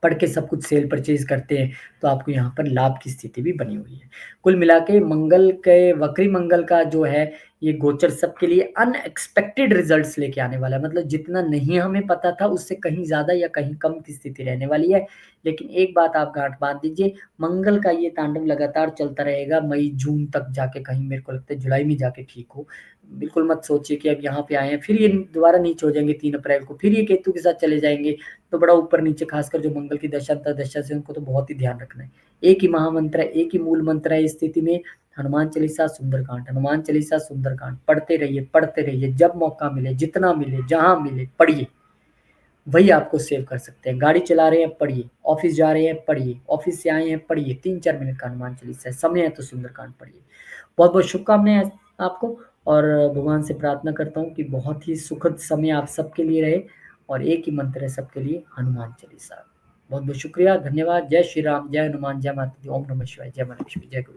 पढ़ के सब कुछ सेल परचेज़ करते हैं, तो आपको यहाँ पर लाभ की स्थिति भी बनी हुई है। कुल मिला के मंगल के वक्री मंगल का जो है, ये गोचर सबके लिए अनएक्सपेक्टेड रिज़ल्ट्स लेके आने वाला है। मतलब जितना नहीं हमें पता था, उससे कहीं ज़्यादा या कहीं कम की स्थिति रहने वाली है। लेकिन एक बात आप गाँठ बाँध लीजिए, मंगल का ये तांडव लगातार चलता रहेगा मई, जून तक जाके कहीं मेरे को लगता है जुलाई में जाके ठीक हो। बिल्कुल मत सोचिए कि अब यहाँ पे आए हैं, फिर ये दोबारा नीचे हो जाएँगे 3 अप्रैल को, फिर ये केतु के साथ चले जाएँगे। तो बड़ा ऊपर-नीचे खासकर जो मंगल की दशा अंतर्दशा से उनको तो बहुत ही ध्यान रखना है। एक ही महामंत्र है, एक ही मूल मंत्र है इस स्थिति में हनुमान चालीसा, सुंदरकांड, हनुमान चालीसा, सुंदरकांड पढ़ते रहिए, जब मौका मिले, जितना मिले, जहाँ मिले पढ़िए। वही आपको सेव कर सकते हैं। गाड़ी चला रहे हैं पढ़िए, ऑफ़िस जा रहे हैं पढ़िए, ऑफ़िस से आए हैं पढ़िए, 3-4 मिनट का हनुमान चालीसा है, समय है तो सुंदरकांड पढ़िए। बहुत-बहुत शुभकामनाएँ आपको और भगवान से प्रार्थना करता हूँ कि बहुत ही सुखद समय आप सबके लिए रहे और एक ही मंत्र है सबके लिए, हनुमान चालीसा। बहुत-बहुत शुक्रिया, धन्यवाद। जय श्री राम, जय हनुमान, जय माता दी, ओम नमः शिवाय, जय माता लक्ष्मी, जय गुरु।